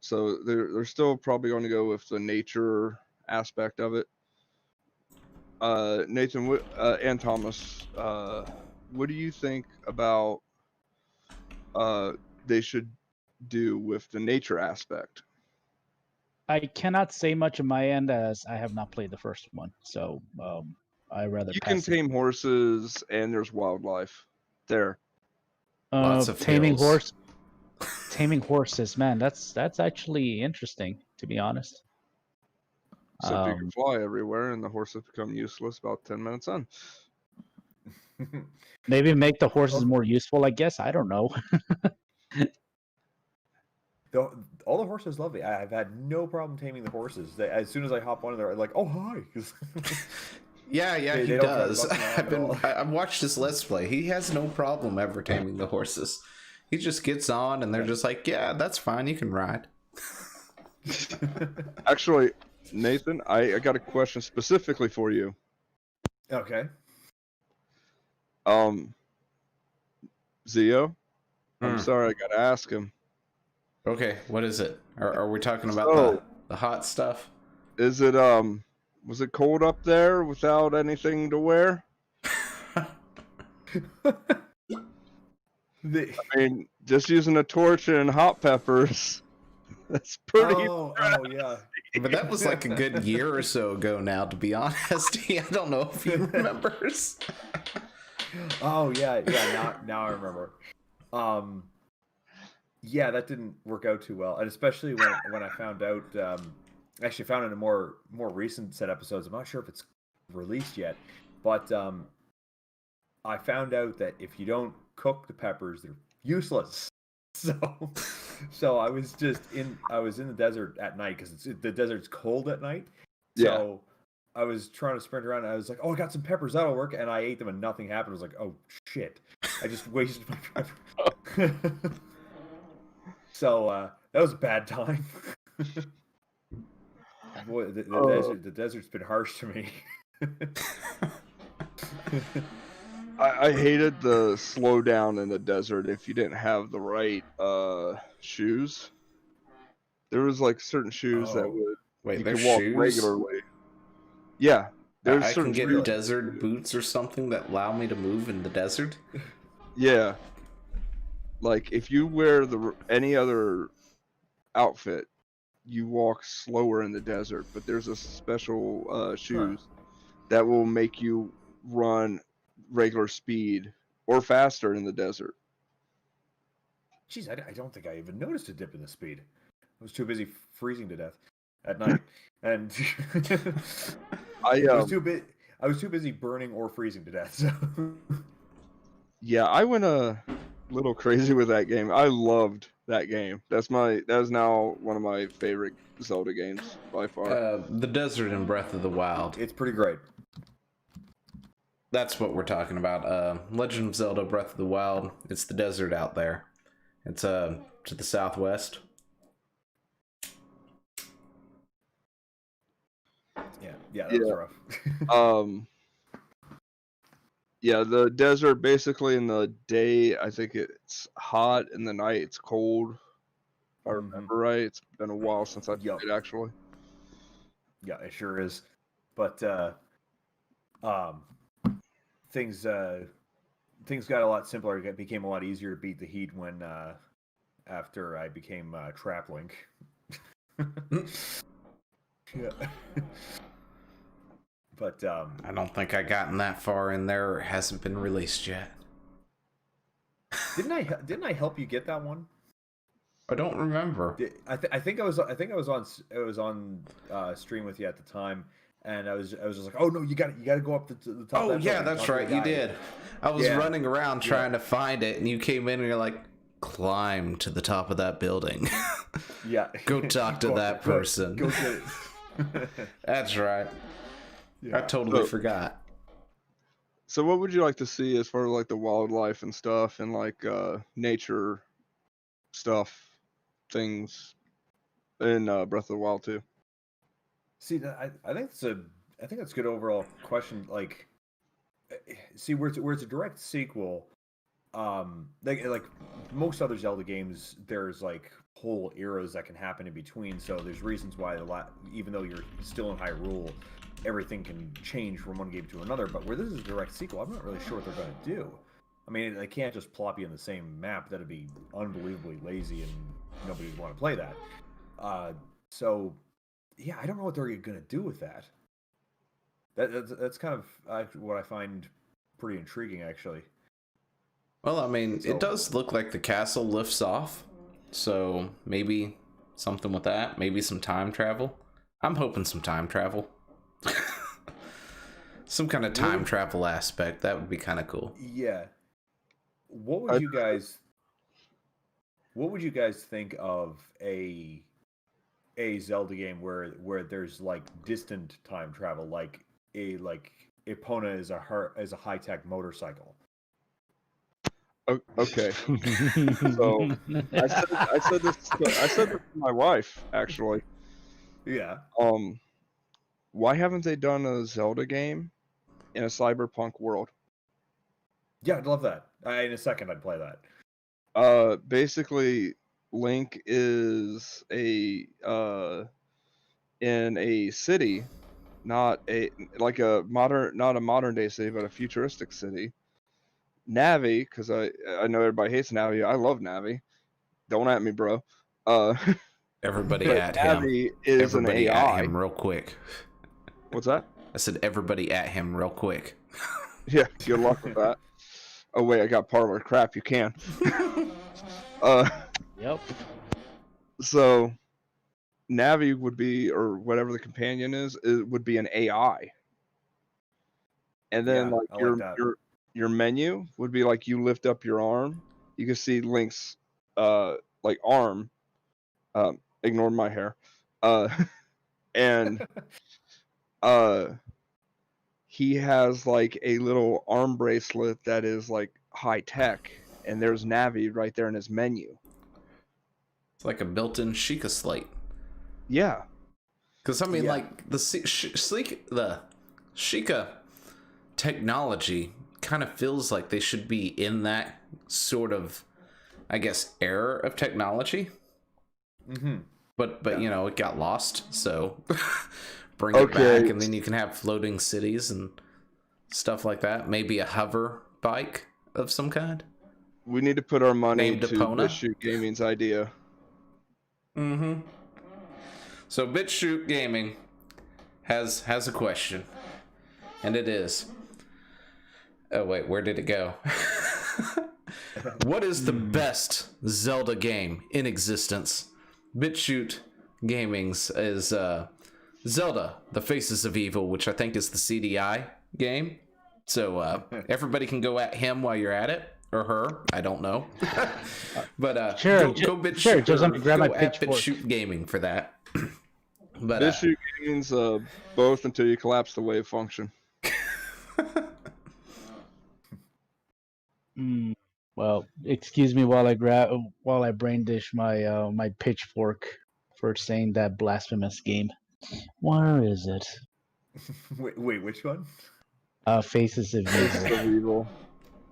C: so they're still probably going to go with the nature aspect of it. Nathan and Thomas, what do you think about they should do with the nature aspect?
D: I cannot say much on my end as I have not played the first one, so I rather
C: you
D: pass
C: can tame horses and there's wildlife there.
A: Lots of
D: taming
A: hills.
D: Taming horses, man, that's actually interesting, to be honest.
C: So if you can fly everywhere and the horses become useless about 10 minutes on.
D: Maybe make the horses more useful, I guess. I don't know.
B: All the horses love me. I've had no problem taming the horses. As soon as I hop on, they're like, "Oh, hi."
A: Yeah, he does. I've watched his Let's Play. He has no problem ever taming the horses. He just gets on, and they're just like, "Yeah, that's fine. You can ride."
C: Actually, Nathan, I got a question specifically for you.
B: Okay.
C: Zio, I'm sorry, I gotta ask him.
A: Okay, what is it? Are we talking about the hot stuff?
C: Is it was it cold up there without anything to wear? I mean, just using a torch and hot peppers. That's pretty.
B: Oh yeah.
A: But that was like a good year or so ago now, to be honest. I don't know if he remembers.
B: Oh yeah. Now I remember. Yeah, that didn't work out too well, and especially when I found out. Actually, found in a more recent set episodes. I'm not sure if it's released yet, but I found out that if you don't cook the peppers, they're useless. So I was in the desert at night because the desert's cold at night. So I was trying to sprint around and I was like, oh, I got some peppers, that'll work. And I ate them and nothing happened. I was like, oh shit, I just wasted my pepper. So that was a bad time. Boy, the desert's been harsh to me.
C: I hated the slowdown in the desert if you didn't have the right shoes. There was like certain shoes that would
A: Wait,
C: you
A: there's
C: could walk
A: shoes?
C: regularly. Yeah, there's
A: I
C: certain
A: can get
C: shoes.
A: desert boots or something that allow me to move in the desert.
C: Yeah, like if you wear any other outfit, you walk slower in the desert. But there's a special shoes that will make you run regular speed or faster in the desert.
B: Jeez, I don't think I even noticed a dip in the speed. I was too busy freezing to death at night, and I was too busy burning or freezing to death. So.
C: Yeah, I went a little crazy with that game. I loved that game. That is now one of my favorite Zelda games by far.
A: The desert in Breath of the Wild.
B: It's pretty great.
A: That's what we're talking about. Legend of Zelda Breath of the Wild. It's the desert out there. It's to the southwest.
B: Yeah, that was rough.
C: Yeah, the desert basically in the day, I think it's hot, in the night it's cold. If I remember right, it's been a while since I played it actually.
B: Yeah, it sure is. But things got a lot simpler. It became a lot easier to beat the heat when after I became Trap Link. Yeah. But
A: I don't think I gotten that far in there, or it hasn't been released yet.
B: Didn't I help you get that one?
A: I don't remember.
B: I think I was on stream with you at the time, and I was just like, oh no, you got to go up to the top.
A: Oh yeah, that's right, you did. I was running around trying to find it, and you came in and you're like, climb to the top of that building.
B: Yeah.
A: Go talk to that person.
B: Go get it.
A: That's right. Yeah. I totally forgot.
C: So what would you like to see as far as like the wildlife and stuff and like nature stuff, things in Breath of the Wild too?
B: See, I think that's a good overall question. Like, see, where it's a direct sequel, like most other Zelda games, there's like whole eras that can happen in between. So there's reasons why even though you're still in Hyrule, everything can change from one game to another. But where this is a direct sequel, I'm not really sure what they're going to do. I mean, they can't just plop you in the same map. That'd be unbelievably lazy, and nobody would want to play that. So, yeah, I don't know what they're going to do with that. That's kind of what I find pretty intriguing, actually.
A: Well, I mean, it does look like the castle lifts off, so maybe something with that. Maybe some time travel. I'm hoping some time travel. Some kind of time travel aspect. That would be kind of cool.
B: Yeah. What would you guys think of a Zelda game where there's like distant time travel, like Epona is a high-tech motorcycle?
C: Okay. So I said this to my wife actually.
B: Yeah.
C: Why haven't they done a Zelda game in a cyberpunk world?
B: Yeah, I'd love that. In a second, I'd play that.
C: Basically, Link is in a city, not a modern day city, but a futuristic city. Navi, because I know everybody hates Navi. I love Navi. Don't at me, bro.
A: Everybody at
C: Navi
A: him.
C: Is
A: everybody
C: an AI.
A: at him real quick.
C: What's that?
A: I said everybody at him real quick.
C: Yeah, good luck with that. Oh wait, I got parlor. Crap, you can. uh,
D: Yep.
C: so Navi would be, or whatever the companion is, it would be an AI, and then
B: Yeah,
C: like
B: I like that.
C: your menu would be like you lift up your arm, you can see Link's like arm. Ignore my hair, and he has like a little arm bracelet that is like high tech, and there's Navi right there in his menu.
A: It's like a built-in Sheikah slate.
C: Yeah.
A: Because I mean,
B: Yeah.
A: like the Sheikah technology kind of feels like they should be in that sort of, I guess, era of technology.
B: Mm-hmm.
A: But
B: Yeah.
A: you know, it got lost, so bring it back, and then you can have floating cities and stuff like that. Maybe a hover bike of some kind.
C: We need to put our money
A: Named
C: to
A: Epona?
C: BitChute Gaming's idea.
A: Mm-hmm. So BitChute Gaming has a question, and it is. Oh wait, where did it go? What is the best Zelda game in existence? BitChute Gaming's is Zelda: The Faces of Evil, which I think is the CDI game. So everybody can go at him while you're at it, or her. I don't know. But
D: Sure,
A: go BitChute.
D: sure, just let me grab my
A: go at
D: pitchfork.
A: BitChute Gaming for that. But
C: BitChute Gaming's both until you collapse the wave function.
D: Well, excuse me while I brain dish my my pitchfork for saying that blasphemous game. Where is it?
B: Wait, which one?
D: Faces of Evil.
C: Of evil.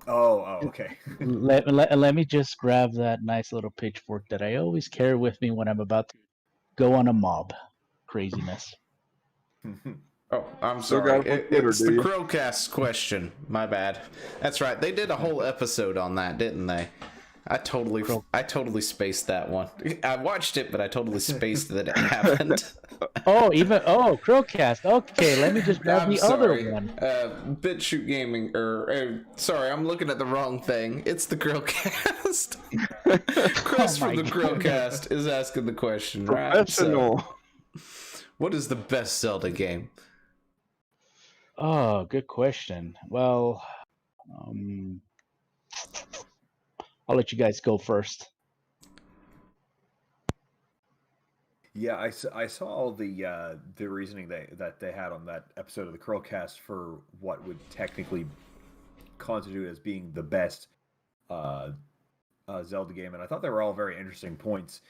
B: Oh, okay.
D: let me just grab that nice little pitchfork that I always carry with me when I'm about to go on a mob. Craziness.
A: Oh, I'm
C: Still
A: sorry.
C: got it on Twitter,
A: It's
C: do
A: the
C: you?
A: Crowcast question. My bad. That's right. They did a whole episode on that, didn't they? I totally spaced that one. I watched it, but I totally spaced that it happened.
D: Crowcast. Okay, let me just grab
A: I'm
D: the
A: sorry.
D: other one.
A: BitChute Gaming, sorry, I'm looking at the wrong thing. It's the Grillcast. Chris
D: Oh
A: from
D: my
A: the Grillcast is asking the question, right?
C: Professional.
A: So, what is the best Zelda game?
D: Oh, good question. Well, I'll let you guys go first.
B: Yeah, I saw all the reasoning that they had on that episode of the Curlcast for what would technically constitute as being the best Zelda game, and I thought they were all very interesting points.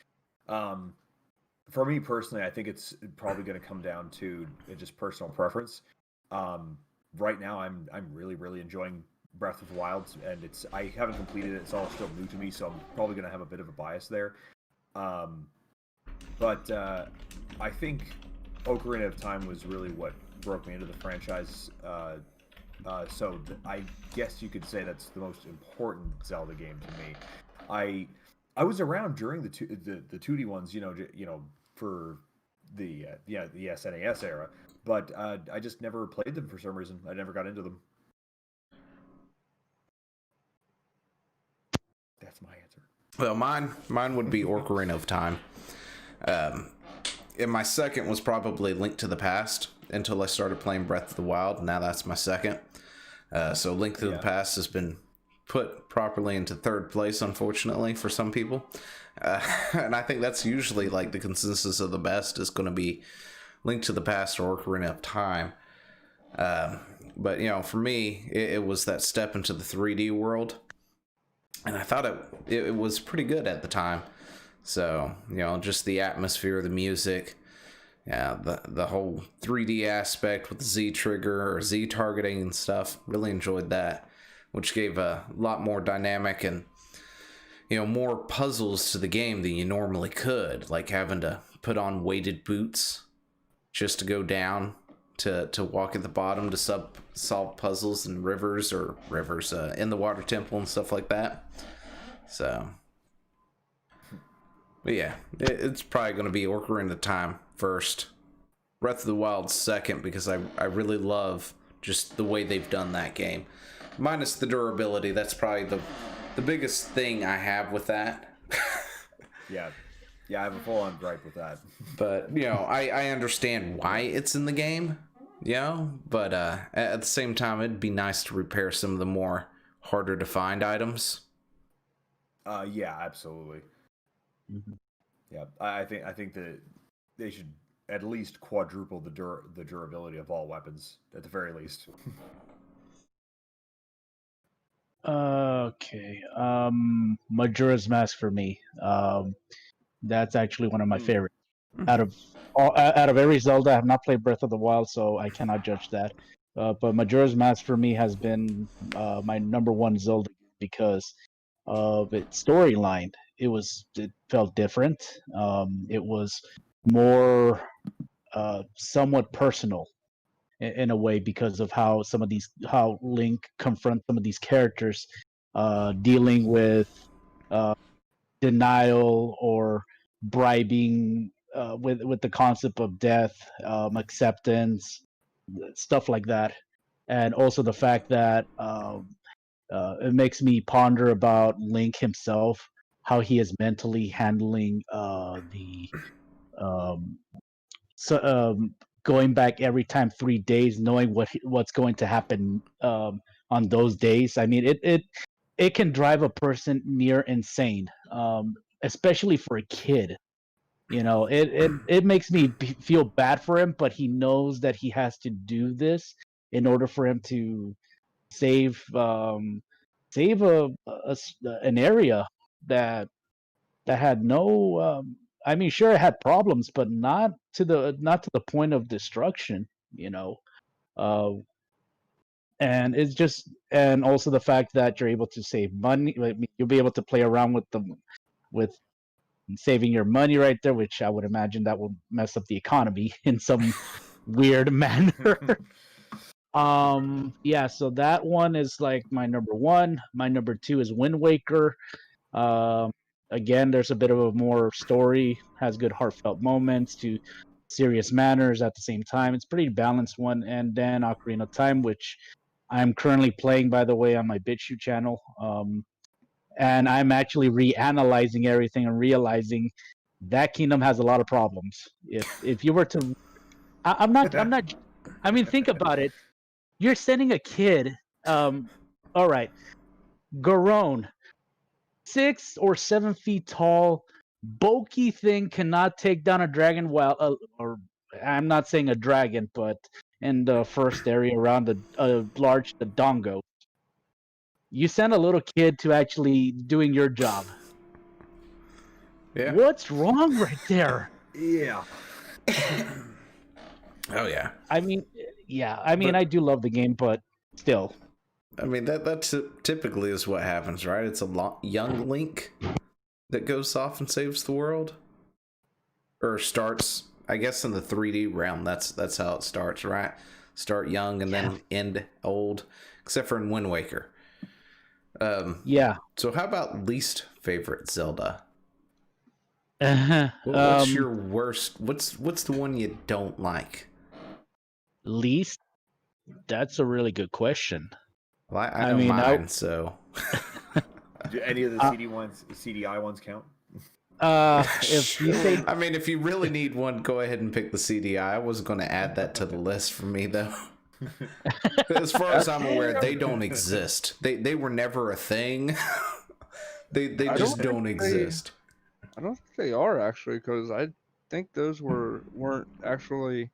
B: For me personally, I think it's probably going to come down to just personal preference. Right now, I'm really enjoying Breath of the Wild, and I haven't completed it. It's all still new to me, so I'm probably going to have a bit of a bias there. But I think Ocarina of Time was really what broke me into the franchise. So I guess you could say that's the most important Zelda game to me. I was around during the 2D ones, you know, for the SNES era, but I just never played them for some reason. I never got into them. That's my answer.
A: Well, mine would be Ocarina of Time. And my second was probably Link to the Past until I started playing Breath of the Wild. Now that's my second. So Link to the Past has been put properly into third place, unfortunately, for some people. And I think that's usually like the consensus of the best is going to be Link to the Past or Ocarina of Time. But, you know, for me, it was that step into the 3D world. And I thought it was pretty good at the time. So, you know, just the atmosphere, the music, yeah, the whole 3D aspect with the Z trigger or Z targeting and stuff. Really enjoyed that, which gave a lot more dynamic and, you know, more puzzles to the game than you normally could, like having to put on weighted boots just to go down to walk at the bottom to solve puzzles in rivers in the water temple and stuff like that. So, but yeah, it's probably going to be Ocarina of Time first, Breath of the Wild second, because I really love just the way they've done that game. Minus the durability, that's probably the biggest thing I have with that.
B: Yeah. Yeah, I have a full-on gripe with that.
A: But, you know, I understand why it's in the game, you know, but at the same time, it'd be nice to repair some of the more harder to find items.
B: Yeah, absolutely.
D: Mhm.
B: Yeah, I think that they should at least quadruple the durability of all weapons at the very least.
D: Okay. Majora's Mask for me. That's actually one of my favorites. Out of out of every Zelda, I have not played Breath of the Wild, so I cannot judge that. But Majora's Mask for me has been my number one Zelda because of its storyline. It felt different. It was more somewhat personal in a way because of how Link confronts some of these characters, dealing with uh, denial or bribing, with the concept of death, acceptance, stuff like that, and also the fact that it makes me ponder about Link himself, how he is mentally handling the um, so going back every time 3 days, knowing what's going to happen on those days. I mean, it can drive a person near insane, especially for a kid. You know, it makes me feel bad for him, but he knows that he has to do this in order for him to save save an area that had no I mean, sure, it had problems, but not to the point of destruction, you know. uh and it's just, and also the fact that you're able to save money, like, you'll be able to play around with saving your money right there, which I would imagine that will mess up the economy in some weird manner. Yeah, so that one is like my number one. My number two is Wind Waker. um Again, there's a bit of a more story, has good heartfelt moments to serious manners at the same time. It's a pretty balanced one. And then Ocarina of Time, which I'm currently playing, by the way, on my BitChute channel. And I'm actually reanalyzing everything and realizing that kingdom has a lot of problems. If you were to, I'm not. I mean, think about it. You're sending a kid. All right, Garone, 6 or 7 feet tall, bulky thing, cannot take down a dragon. While, or I'm not saying a dragon, but in the first area around a large Dodongo, you send a little kid to actually doing your job.
A: Yeah.
D: What's wrong right there?
B: Yeah.
A: Oh, yeah.
D: I mean, yeah. I mean,
A: But-
D: I do love the game, but still.
A: I mean, that typically is what happens, right? It's a young Link that goes off and saves the world. Or starts, I guess, in the 3D realm. That's how it starts, right? Start young and then end old, except for in Wind Waker.
D: Yeah.
A: So how about least favorite Zelda?
D: Uh-huh.
A: What's your worst? What's the one you don't like?
D: Least? That's a really good question.
A: Well, I know
D: mean,
A: mine, so.
B: Do any of the CDI ones count?
D: If you say,
A: I mean, if you really need one, go ahead and pick the CDI. I wasn't going to add that to the list for me, though. As far as I'm aware, they don't exist. They were never a thing. they just don't exist.
C: I don't think they are actually, because I think those weren't actually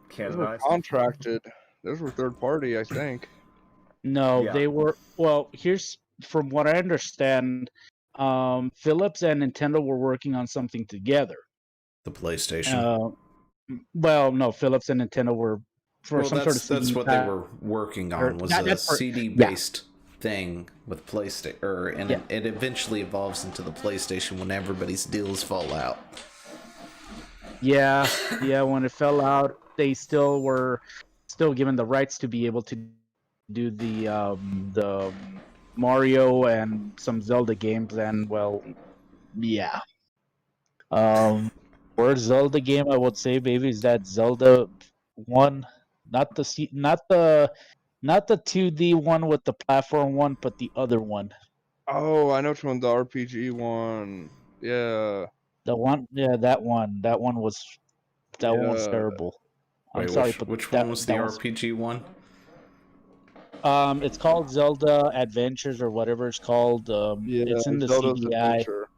B: Canonized?
C: contracted. Those were third party, I think.
D: no,
B: Yeah.
D: they were. Well, here's from what I understand. Philips and Nintendo were working on something together.
A: The PlayStation.
D: Well, no, Philips and Nintendo were for
A: Well,
D: some sort of
A: that's
D: CD
A: what they were working on, was a
D: that's for-
A: CD-based thing with PlayStation, and it eventually evolves into the PlayStation when everybody's deals fall out.
D: Yeah, when it fell out, they still were given the rights to be able to do the Mario and some Zelda games, and well, yeah. Worst Zelda game I would say maybe is that Zelda 1, not the 2D one with the platform one, but the other one.
C: Oh, I know which one, the RPG one. Yeah.
D: The one, yeah, that one was
C: Yeah.
D: terrible. I'm
A: Wait,
D: sorry, but
A: which
D: that
A: one was the
D: that
A: RPG one?
D: it's called Zelda Adventures or whatever it's called.
C: Yeah,
D: It's in the
C: Zelda's
D: CDI.
C: Adventure.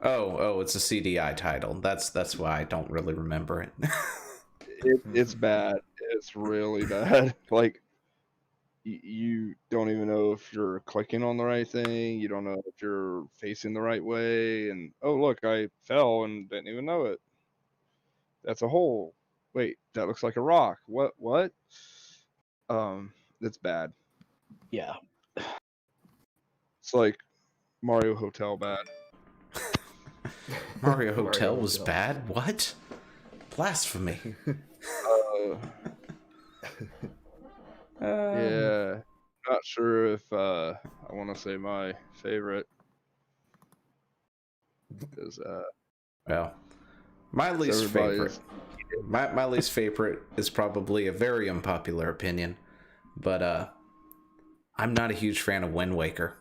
A: Oh, it's a CDI title. That's why I don't really remember it.
C: It's bad. It's really bad. Like, you don't even know if you're clicking on the right thing. You don't know if you're facing the right way. And oh, look, I fell and didn't even know it. That's a hole. Wait, that looks like a rock. What? It's bad.
D: Yeah.
C: It's like Mario Hotel bad.
A: Mario Hotel
B: Mario
A: was
B: Hotel.
A: bad? What? Blasphemy.
C: Yeah. Not sure if I want to say my favorite. Because
A: Well, my least
C: everybody's-
A: favorite. My least favorite is probably a very unpopular opinion, but I'm not a huge fan of Wind Waker.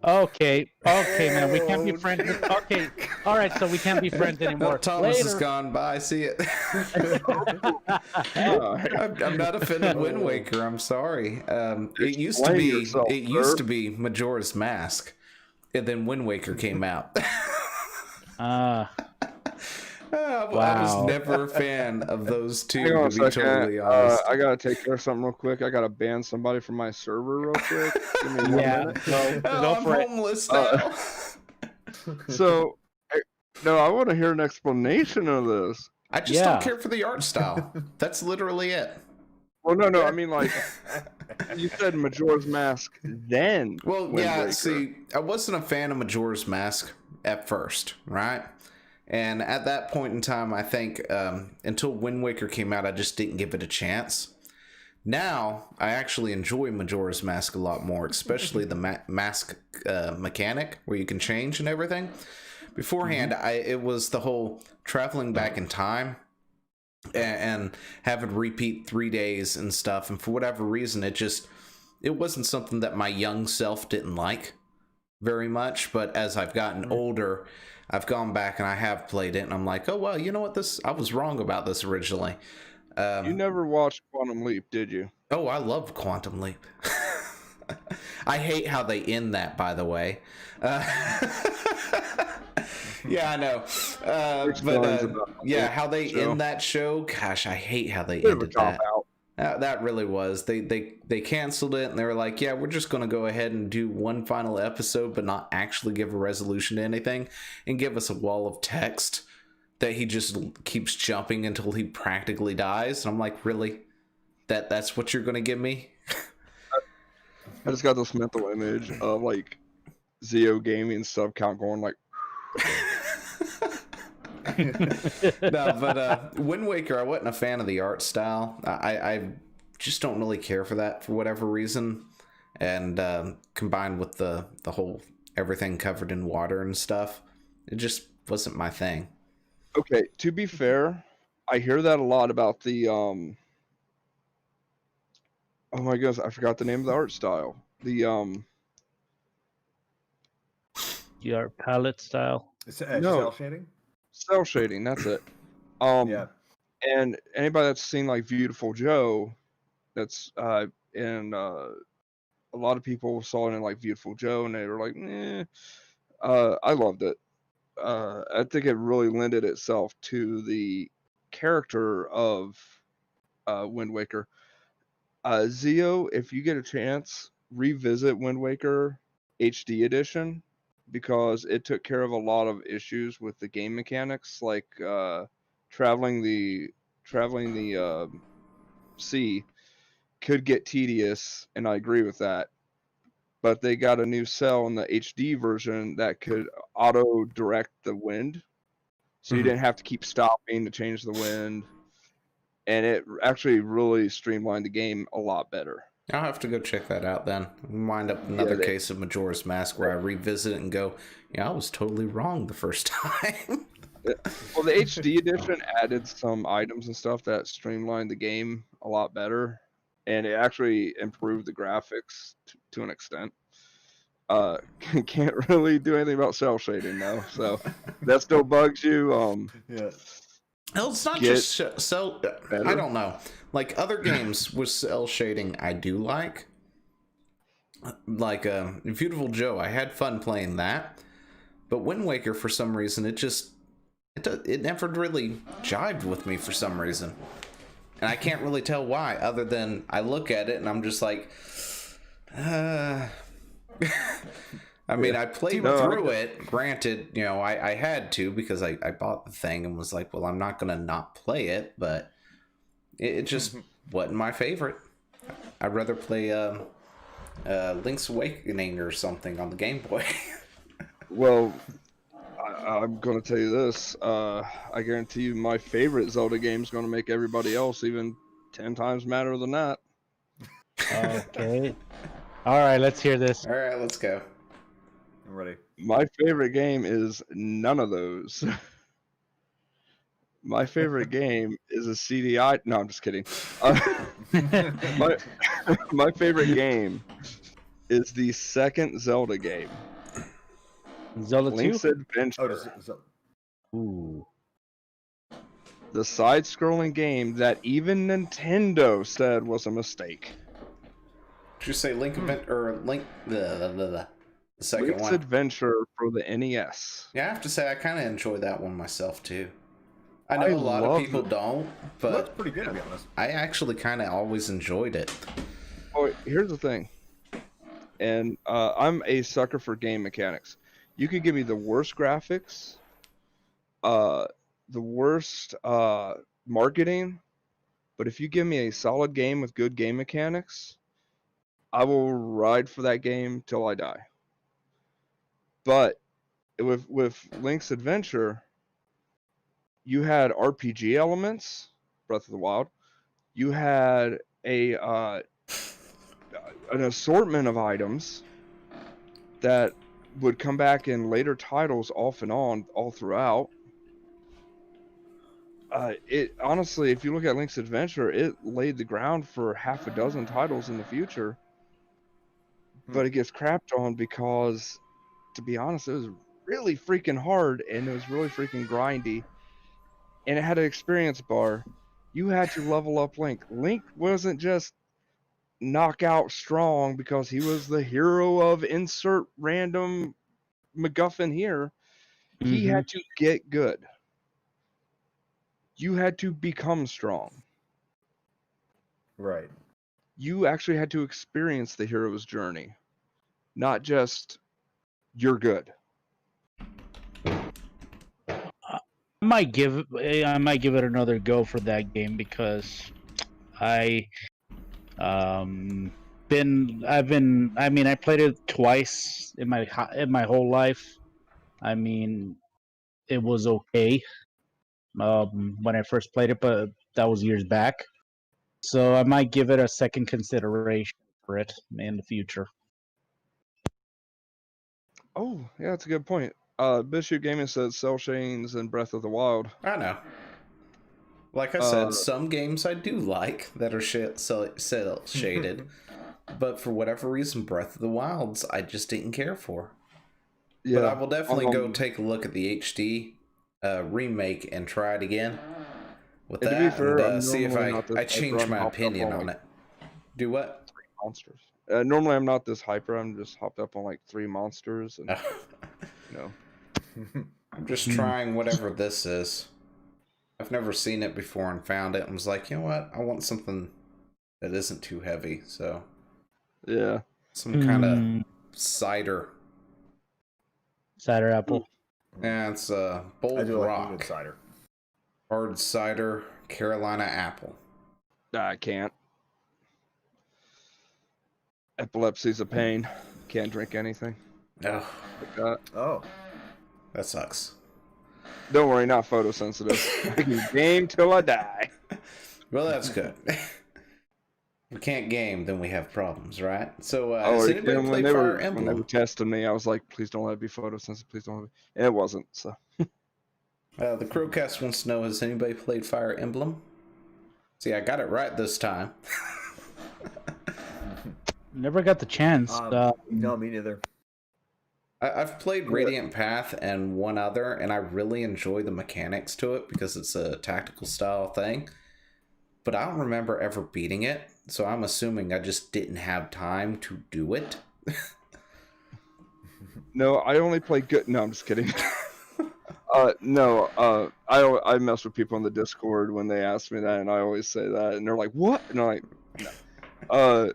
D: Okay, man, we can't be friends. Okay, all right, so we can't be friends anymore.
A: Thomas
D: Later.
A: has gone by. See it.
C: Ah,
A: I'm not a fan of Wind Waker. I'm sorry. It used to
C: Explain
A: be.
C: yourself,
A: It used
C: sir.
A: to be Majora's Mask, and then Wind Waker came out. I was
D: Wow.
A: never a fan of those two,
C: Hang on
A: to
C: a
A: be
C: second.
A: totally honest.
C: I gotta take care of something real quick. I gotta ban somebody from my server real quick. Give me 1
D: Yeah.
C: minute. No.
D: Go
A: I'm
D: for it.
A: homeless now.
C: So, no, I want to hear an explanation of this.
A: I just
D: Yeah.
A: don't care for the art style. That's literally it.
C: Well, no. I mean, like, you said Majora's Mask, then.
A: Well,
C: Wind
A: yeah,
C: Waker.
A: see, I wasn't a fan of Majora's Mask at first, right? And at that point in time, I think until Wind Waker came out, I just didn't give it a chance. Now, I actually enjoy Majora's Mask a lot more, especially the mask mechanic where you can change and everything. Beforehand, it was the whole traveling back in time and having to repeat 3 days and stuff. And for whatever reason, it wasn't something that my young self didn't like very much. But as I've gotten older, I've gone back and I have played it, and I'm like, oh, well, you know what? I was wrong about this originally.
C: You never watched Quantum Leap, did you?
A: Oh, I love Quantum Leap. I hate how they end that, by the way. Yeah, I know. How they end that show. Gosh, I hate how they
C: Bit of a
A: ended
C: cop
A: that.
C: out.
A: That really was. They canceled it, and they were like, yeah, we're just going to go ahead and do one final episode, but not actually give a resolution to anything, and give us a wall of text that he just keeps jumping until he practically dies. And I'm like, really? That's what you're going to give me?
C: I just got this mental image of, like, ZCast sub count going, like,
A: No, but Wind Waker, I wasn't a fan of the art style. I just don't really care for that for whatever reason. And combined with the whole everything covered in water and stuff, it just wasn't my thing.
C: okay, to be fair, I hear that a lot about the, oh my goodness, I forgot the name of the art style. The,
D: Your palette style.
B: Cell shading?
C: cell shading, that's it.
B: Yeah.
C: And anybody that's seen, like, Beautiful Joe, that's, and, a lot of people saw it in, like, Beautiful Joe, and they were like, I loved it. I think it really lended itself to the character of Wind Waker. Zio, if you get a chance, revisit Wind Waker HD edition, because it took care of a lot of issues with the game mechanics, like traveling the sea could get tedious, and I agree with that. But they got a new cell in the HD version that could auto direct the wind, so you didn't have to keep stopping to change the wind, and it actually really streamlined the game a lot better.
A: I'll have to go check that out then. Wind up another case of Majora's Mask where I revisit it and go, yeah, I was totally wrong the first time.
C: Well, the HD edition added some items and stuff that streamlined the game a lot better, and it actually improved the graphics to an extent. Can't really do anything about cell shading though, so that still bugs you.
B: Yeah.
A: Well, it's not
C: Get
A: just cell.
C: better.
A: I don't know. Like other games with cell shading, I do like. Like Beautiful Joe, I had fun playing that. But Wind Waker, for some reason, it never really jived with me for some reason. And I can't really tell why, other than I look at it and I'm just like, I mean, I played through it. Granted, you know, I had to because I bought the thing and was like, well, I'm not going to not play it, but it just wasn't my favorite. I'd rather play Link's Awakening or something on the Game Boy.
C: Well, I'm going to tell you this. I guarantee you my favorite Zelda game is going to make everybody else even 10 times madder than that.
D: Okay. All right, let's hear this.
A: All right, let's go.
B: I'm ready.
C: My favorite game is none of those. My favorite game is a CDI. No, I'm just kidding. My favorite game is the second Zelda game.
D: Zelda 2?
C: Link's Adventure.
D: Ooh.
C: The side-scrolling game that even Nintendo said was a mistake.
A: Did you say Link Event or Link the second
C: Link's
A: one?
C: Adventure for the NES.
A: Yeah, I have to say I kind of enjoy that one myself too. I know a lot of people don't, but
B: That's pretty good to be honest.
A: I actually kind of always enjoyed it.
C: Oh, here's the thing, and I'm a sucker for game mechanics. You could give me the worst graphics, the worst marketing, but if you give me a solid game with good game mechanics, I will ride for that game till I die. But with Link's Adventure, you had RPG elements, Breath of the Wild. You had an assortment of items that would come back in later titles off and on all throughout. It honestly, if you look at Link's Adventure, it laid the ground for half a dozen titles in the future. But it gets crapped on because, to be honest, it was really freaking hard and it was really freaking grindy. And it had an experience bar. You had to level up Link. Link wasn't just knockout strong because he was the hero of insert random MacGuffin here. He had to get good. You had to become strong.
B: Right.
C: You actually had to experience the hero's journey, not just you're good.
D: I might give it another go for that game because I played it twice in my whole life. I mean, it was okay when I first played it, but that was years back. So I might give it a second consideration for it in the future.
C: Oh, yeah, that's a good point. BitChute Gaming says cell shadings and Breath of the Wild.
A: I know. Like I said, some games I do like that are cell shaded, but for whatever reason, Breath of the Wilds I just didn't care for.
C: Yeah,
A: But I will definitely go take a look at the HD remake and try it again with
C: And
A: that,
C: to be fair,
A: and
C: I'm
A: see if
C: normally not this
A: I
C: hyper.
A: change
C: I'm
A: my
C: hopped up
A: opinion
C: on,
A: on
C: like,
A: it. Do what?
C: 3 monsters. Normally I'm not this hyper. I'm just hopped up on like 3 monsters, and you know.
A: I'm just trying whatever this is. I've never seen it before and found it and was like, you know what? I want something that isn't too heavy. So
C: Yeah.
A: some kind of cider.
D: Cider apple.
A: Yeah, it's
B: I
A: Bold
B: do like a
A: Rock.
B: good cider.
A: Hard cider, Carolina apple.
C: I can't. Epilepsy's a pain. Can't drink anything
A: Oh,
C: like that.
B: Oh.
A: that sucks.
C: Don't worry, not photosensitive. I can game till I die.
A: Well, that's good. We can't game, then we have problems, right? So,
C: Oh,
A: has anybody
C: when
A: played
C: they
A: Fire
C: were
A: Emblem?
C: testing me, I was like, please don't let it be photosensitive. Please don't let it be. And it wasn't. So
A: The Crowcast wants to know, has anybody played Fire Emblem? See, I got it right this time.
D: Never got the chance.
B: No, me neither.
A: I've played Radiant Path and one other, and I really enjoy the mechanics to it because it's a tactical style thing. But I don't remember ever beating it, so I'm assuming I just didn't have time to do it.
C: No, I only play good. No, I'm just kidding. I mess with people on the Discord when they ask me that, and I always say that, and they're like, "What?" And I'm like, "No."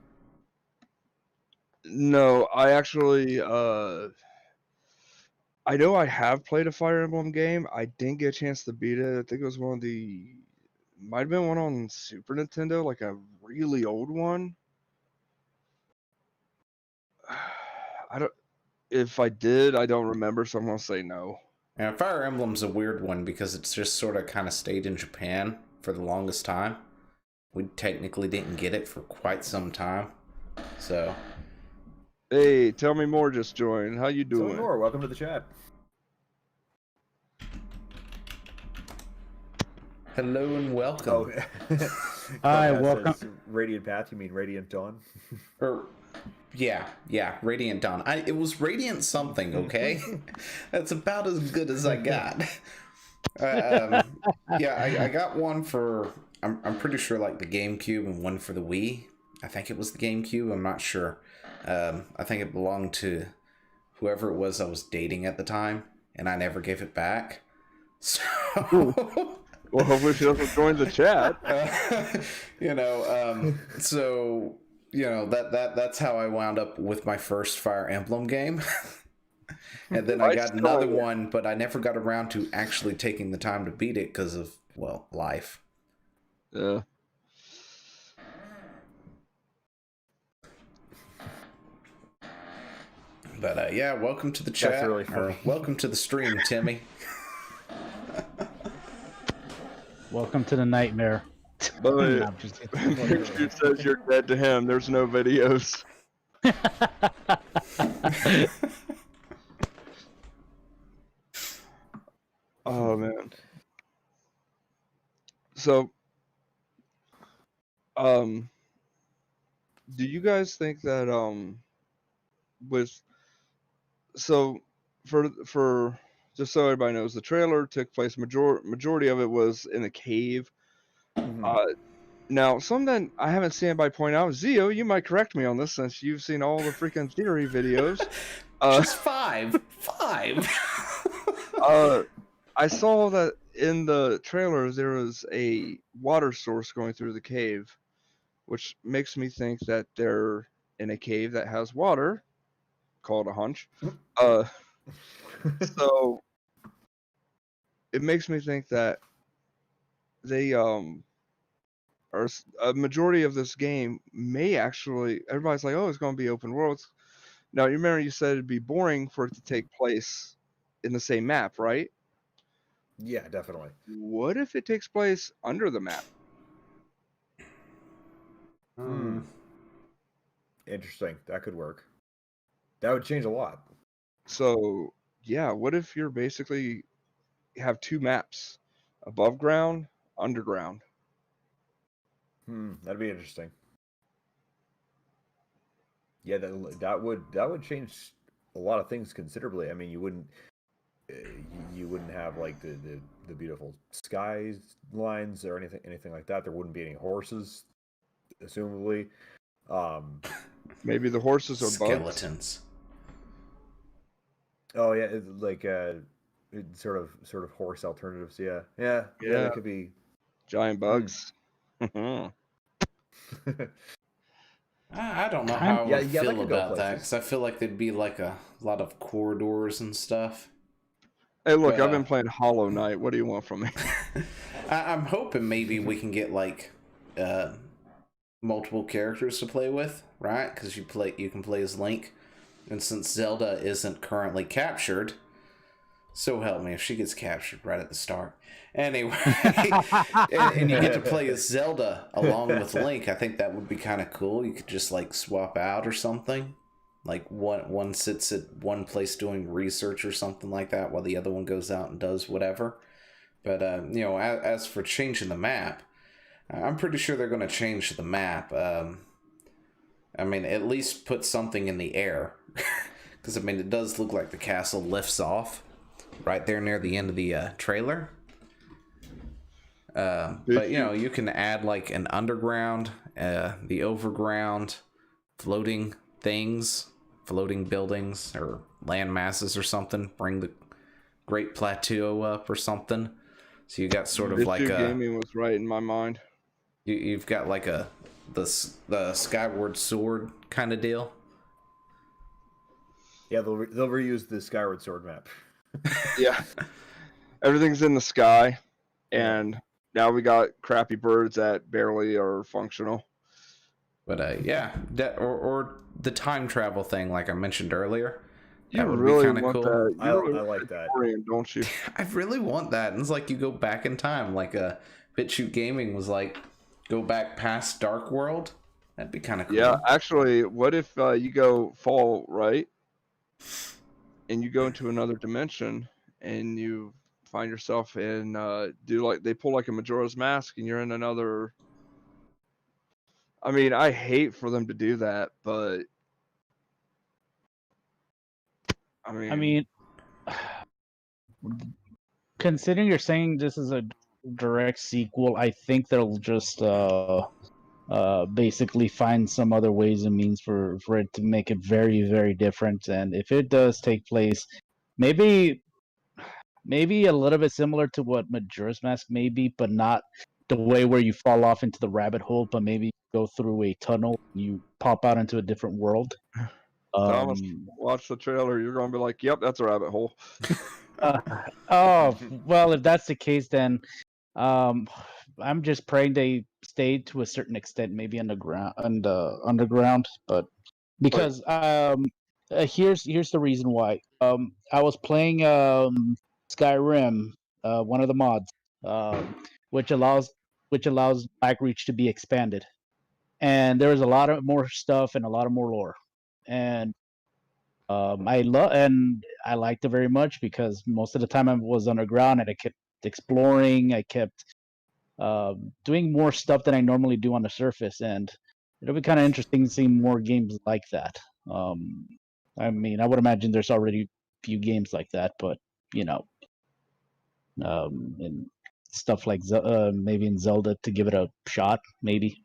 C: No, I actually, I know I have played a Fire Emblem game. I didn't get a chance to beat it. I think it was might have been one on Super Nintendo, like a really old one. If I did, I don't remember, so I'm gonna say no.
A: And Fire Emblem's a weird one because it's just sort of kind of stayed in Japan for the longest time. We technically didn't get it for quite some time, so...
C: Hey, tell me more. Just joined. How you doing?
B: So, welcome to the chat.
A: Hello and welcome.
B: Oh,
D: Hi, welcome.
B: Radiant Path. You mean Radiant Dawn?
A: Yeah, Radiant Dawn. It was Radiant something, okay? That's about as good as I got. I got one for, I'm pretty sure, like the GameCube, and one for the Wii. I think it was the GameCube, I'm not sure. I think it belonged to whoever it was I was dating at the time, and I never gave it back. So...
C: Well, hopefully she doesn't join the chat.
A: So... that's how I wound up with my first Fire Emblem game. And then I got another one, but I never got around to actually taking the time to beat it because of, well, life.
C: Yeah.
A: But welcome to the chat.
B: That's really funny.
A: Welcome to the stream, Timmy.
C: Welcome to the nightmare.
D: No,
C: But
D: I'm just
C: BitChute says you're dead to him. There's no videos. Oh man. So, do you guys think that for just so everybody knows, the trailer took place, majority of it was in a cave. Now, something I haven't seen anybody point out, Zio, you might correct me on this since you've seen all the freaking theory videos.
A: Just five.
C: I saw that in the trailer there was a water source going through the cave, which makes me think that they're in a cave that has water. Call it a hunch. So it makes me think that they are a majority of this game may actually, everybody's like, oh, it's going to be open worlds. Now, you remember you said it'd be boring for it to take place in the same map, right?
B: Yeah, definitely.
C: What if it takes place under the map?
B: Interesting. That could work. That would change a lot.
C: So, yeah, what if you're basically have two maps, above ground, underground?
B: That'd be interesting. Yeah, that would change a lot of things considerably. I mean, you wouldn't have like the beautiful skies lines or anything like that. There wouldn't be any horses, assumably.
C: Maybe the horses are
A: skeletons.
C: Bugs.
B: Oh yeah, sort of horse alternatives. Yeah, that could be
C: giant bugs.
A: I don't know how I would feel
B: that
A: about that, because I feel like there'd be like a lot of corridors and stuff.
C: Hey, look, I've been playing Hollow Knight. What do you want from me?
A: I'm hoping maybe we can get like multiple characters to play with, right? Because you can play as Link, and since Zelda isn't currently captured, so help me if she gets captured right at the start. Anyway, and you get to play as Zelda along with Link. I think that would be kind of cool. You could just like swap out or something. Like one sits at one place doing research or something like that while the other one goes out and does whatever. But as for changing the map, I'm pretty sure they're going to change the map. I mean, at least put something in the air, because I mean, it does look like the castle lifts off right there near the end of the trailer. But you can add like an underground, the overground, floating things, floating buildings or land masses or something. Bring the Great Plateau up or something. So you got sort of like a
C: gaming was right in my mind.
A: You've got like the Skyward Sword kind of deal.
B: Yeah, they'll reuse the Skyward Sword map.
C: Yeah, everything's in the sky, and now we got crappy birds that barely are functional.
A: But yeah, or the time travel thing, like I mentioned earlier.
C: You
A: That would
C: really
A: be kind of
C: want
A: cool.
C: that?
B: I like that.
C: Don't you?
A: I really want that. And it's like you go back in time, like BitChute Gaming was like, go back past Dark World. That'd be kind of cool.
C: Yeah, actually, what if you go fall right, and you go into another dimension, and you find yourself in they pull like a Majora's Mask, and you're in another. I mean, I hate for them to do that, but I mean,
D: considering you're saying this is a direct sequel, I think they'll just basically find some other ways and means for it to make it very, very different. And if it does take place, maybe a little bit similar to what Majora's Mask may be, but not the way where you fall off into the rabbit hole, but maybe go through a tunnel, you pop out into a different world.
C: Thomas, watch the trailer. You're gonna be like, "Yep, that's a rabbit hole."
D: Oh well, if that's the case, then I'm just praying they stay to a certain extent, maybe underground, but because here's the reason why. I was playing Skyrim, one of the mods, which allows Blackreach to be expanded, and there was a lot of more stuff and a lot of more lore, and I liked it very much because most of the time I was underground and I kept exploring. I kept doing more stuff than I normally do on the surface, and it'll be kind of interesting seeing more games like that. I mean, I would imagine there's already a few games like that, but and stuff like maybe in Zelda to give it a shot, maybe.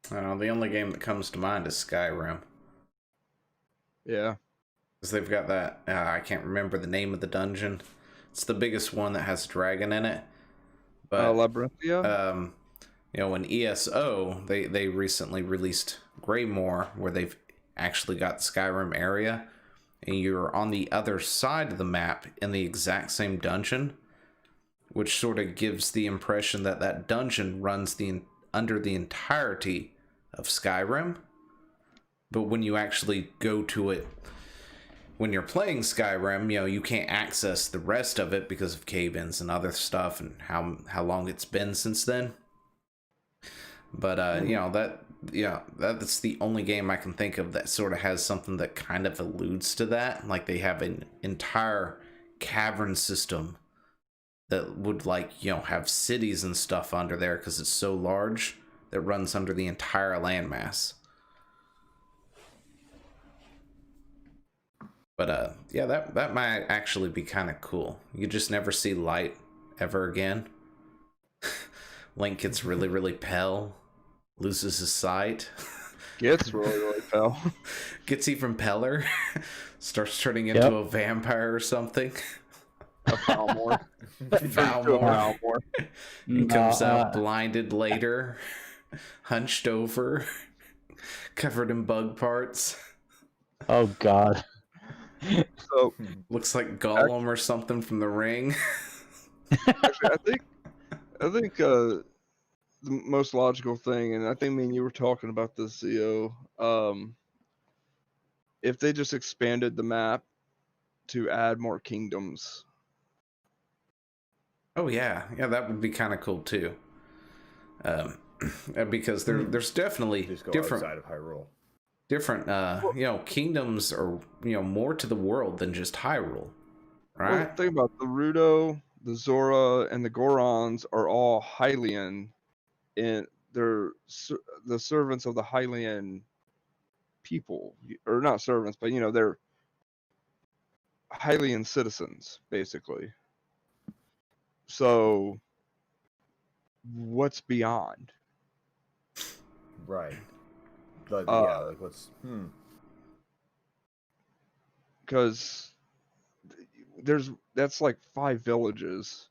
A: The only game that comes to mind is Skyrim.
C: Yeah.
A: Because they've got that, I can't remember the name of the dungeon. It's the biggest one that has a dragon in it. But
C: Labyrinthia?
A: In ESO, they recently released Greymore, where they've actually got Skyrim area, and you're on the other side of the map in the exact same dungeon, which sort of gives the impression that that dungeon runs under the entirety of Skyrim. But when you actually go to it, when you're playing Skyrim, you can't access the rest of it because of cave-ins and other stuff and how long it's been since then. But that's the only game I can think of that sort of has something that kind of alludes to that. Like they have an entire cavern system that would have cities and stuff under there because it's so large that runs under the entire landmass. But that might actually be kind of cool. You just never see light ever again. Link gets really, really pale, loses his sight.
C: Gets really, really pale.
A: Gets even paler. Starts turning into a vampire or something.
C: A Falmor.
A: Falmor. He comes out blinded later, hunched over, covered in bug parts.
D: Oh God.
C: So
A: looks like Gollum or something from The Ring.
C: Actually, I think the most logical thing, and I think me and you were talking about this, Zio, if they just expanded the map to add more kingdoms.
A: Oh yeah, that would be kind of cool too. Because there's definitely different
B: outside of Hyrule.
A: Different kingdoms are more to the world than just Hyrule. right?
C: Well, think about the Rudo, the Zora, and the Gorons are all Hylian, and they're the servants of the Hylian people, or not servants, but they're Hylian citizens, basically. So, what's beyond?
B: Right. Yeah, like what's
C: Because that's like 5 villages.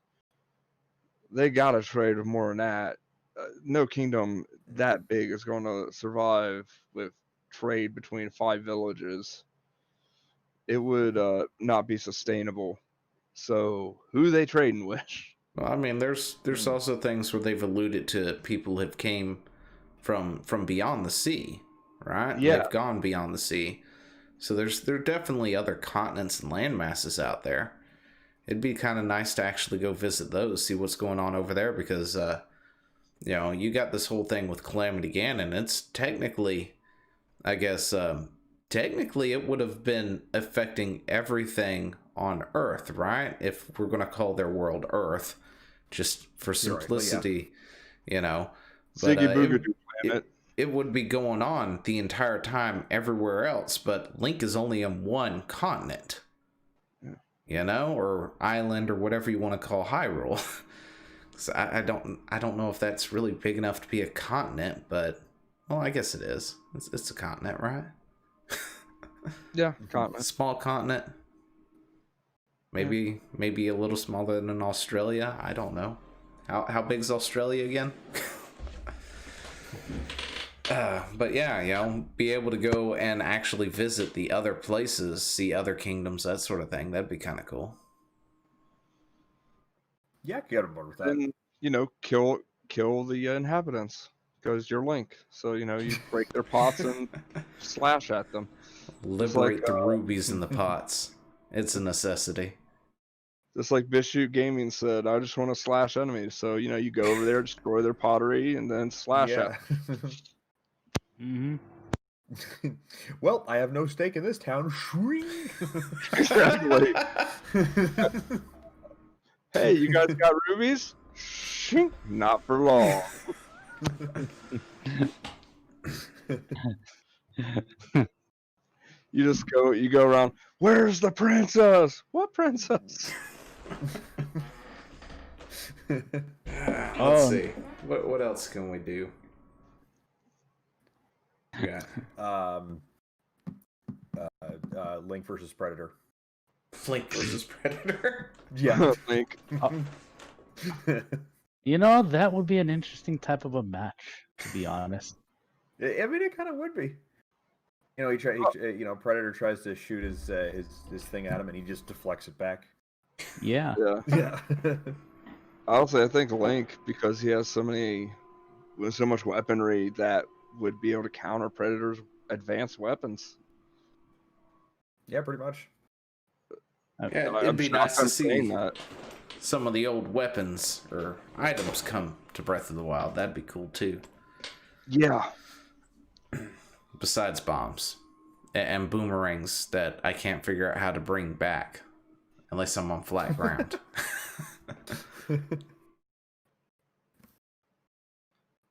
C: They gotta trade with more than that. No kingdom that big is going to survive with trade between 5 villages. It would not be sustainable. So who they trading with?
A: Well, I mean, there's also things where they've alluded to people have came from beyond the sea, right?
C: Yeah.
A: They've gone beyond the sea. So there are definitely other continents and land masses out there. It'd be kind of nice to actually go visit those, see what's going on over there, because you got this whole thing with Calamity Ganon. It's technically, I guess, technically it would have been affecting everything on Earth, right? If we're going to call their world Earth, just for simplicity, But
C: Ziggy Boogadoo planet.
A: it would be going on the entire time everywhere else, but Link is only on one continent, or island, or whatever you want to call Hyrule. So I don't know if that's really big enough to be a continent, but well, I guess it is. It's a continent, right?
C: Yeah, continent.
A: Small continent. Maybe a little smaller than Australia. I don't know. How big is Australia again? But yeah, be able to go and actually visit the other places, see other kingdoms, that sort of thing. That'd be kind of cool.
B: Yeah, get on board with that.
C: And, kill the inhabitants, because you're Link. So, you break their pots and slash at them.
A: Liberate the rubies in the pots. It's a necessity.
C: Just like BitChute Gaming said, I just want to slash enemies. So, you go over there, destroy their pottery, and then slash at them.
D: Mm-hmm.
B: Well, I have no stake in this town. Shring.
C: Exactly. Hey, you guys got rubies? Shink, not for long. You go around, where's the princess? What princess?
A: Let's see. What else can we do? Yeah.
B: Link versus Predator.
A: Link versus Predator.
B: Yeah.
C: Link.
D: That would be an interesting type of a match, to be honest.
B: I mean, it kind of would be. Predator tries to shoot his thing at him, and he just deflects it back.
D: Yeah.
B: Yeah.
C: Honestly, I think Link, because he has so much weaponry that would be able to counter Predator's advanced weapons.
B: Yeah, pretty much.
A: Yeah, it'd be nice to see some of the old weapons or items come to Breath of the Wild. That'd be cool too.
C: Yeah.
A: Besides bombs and boomerangs that I can't figure out how to bring back unless I'm on flat ground.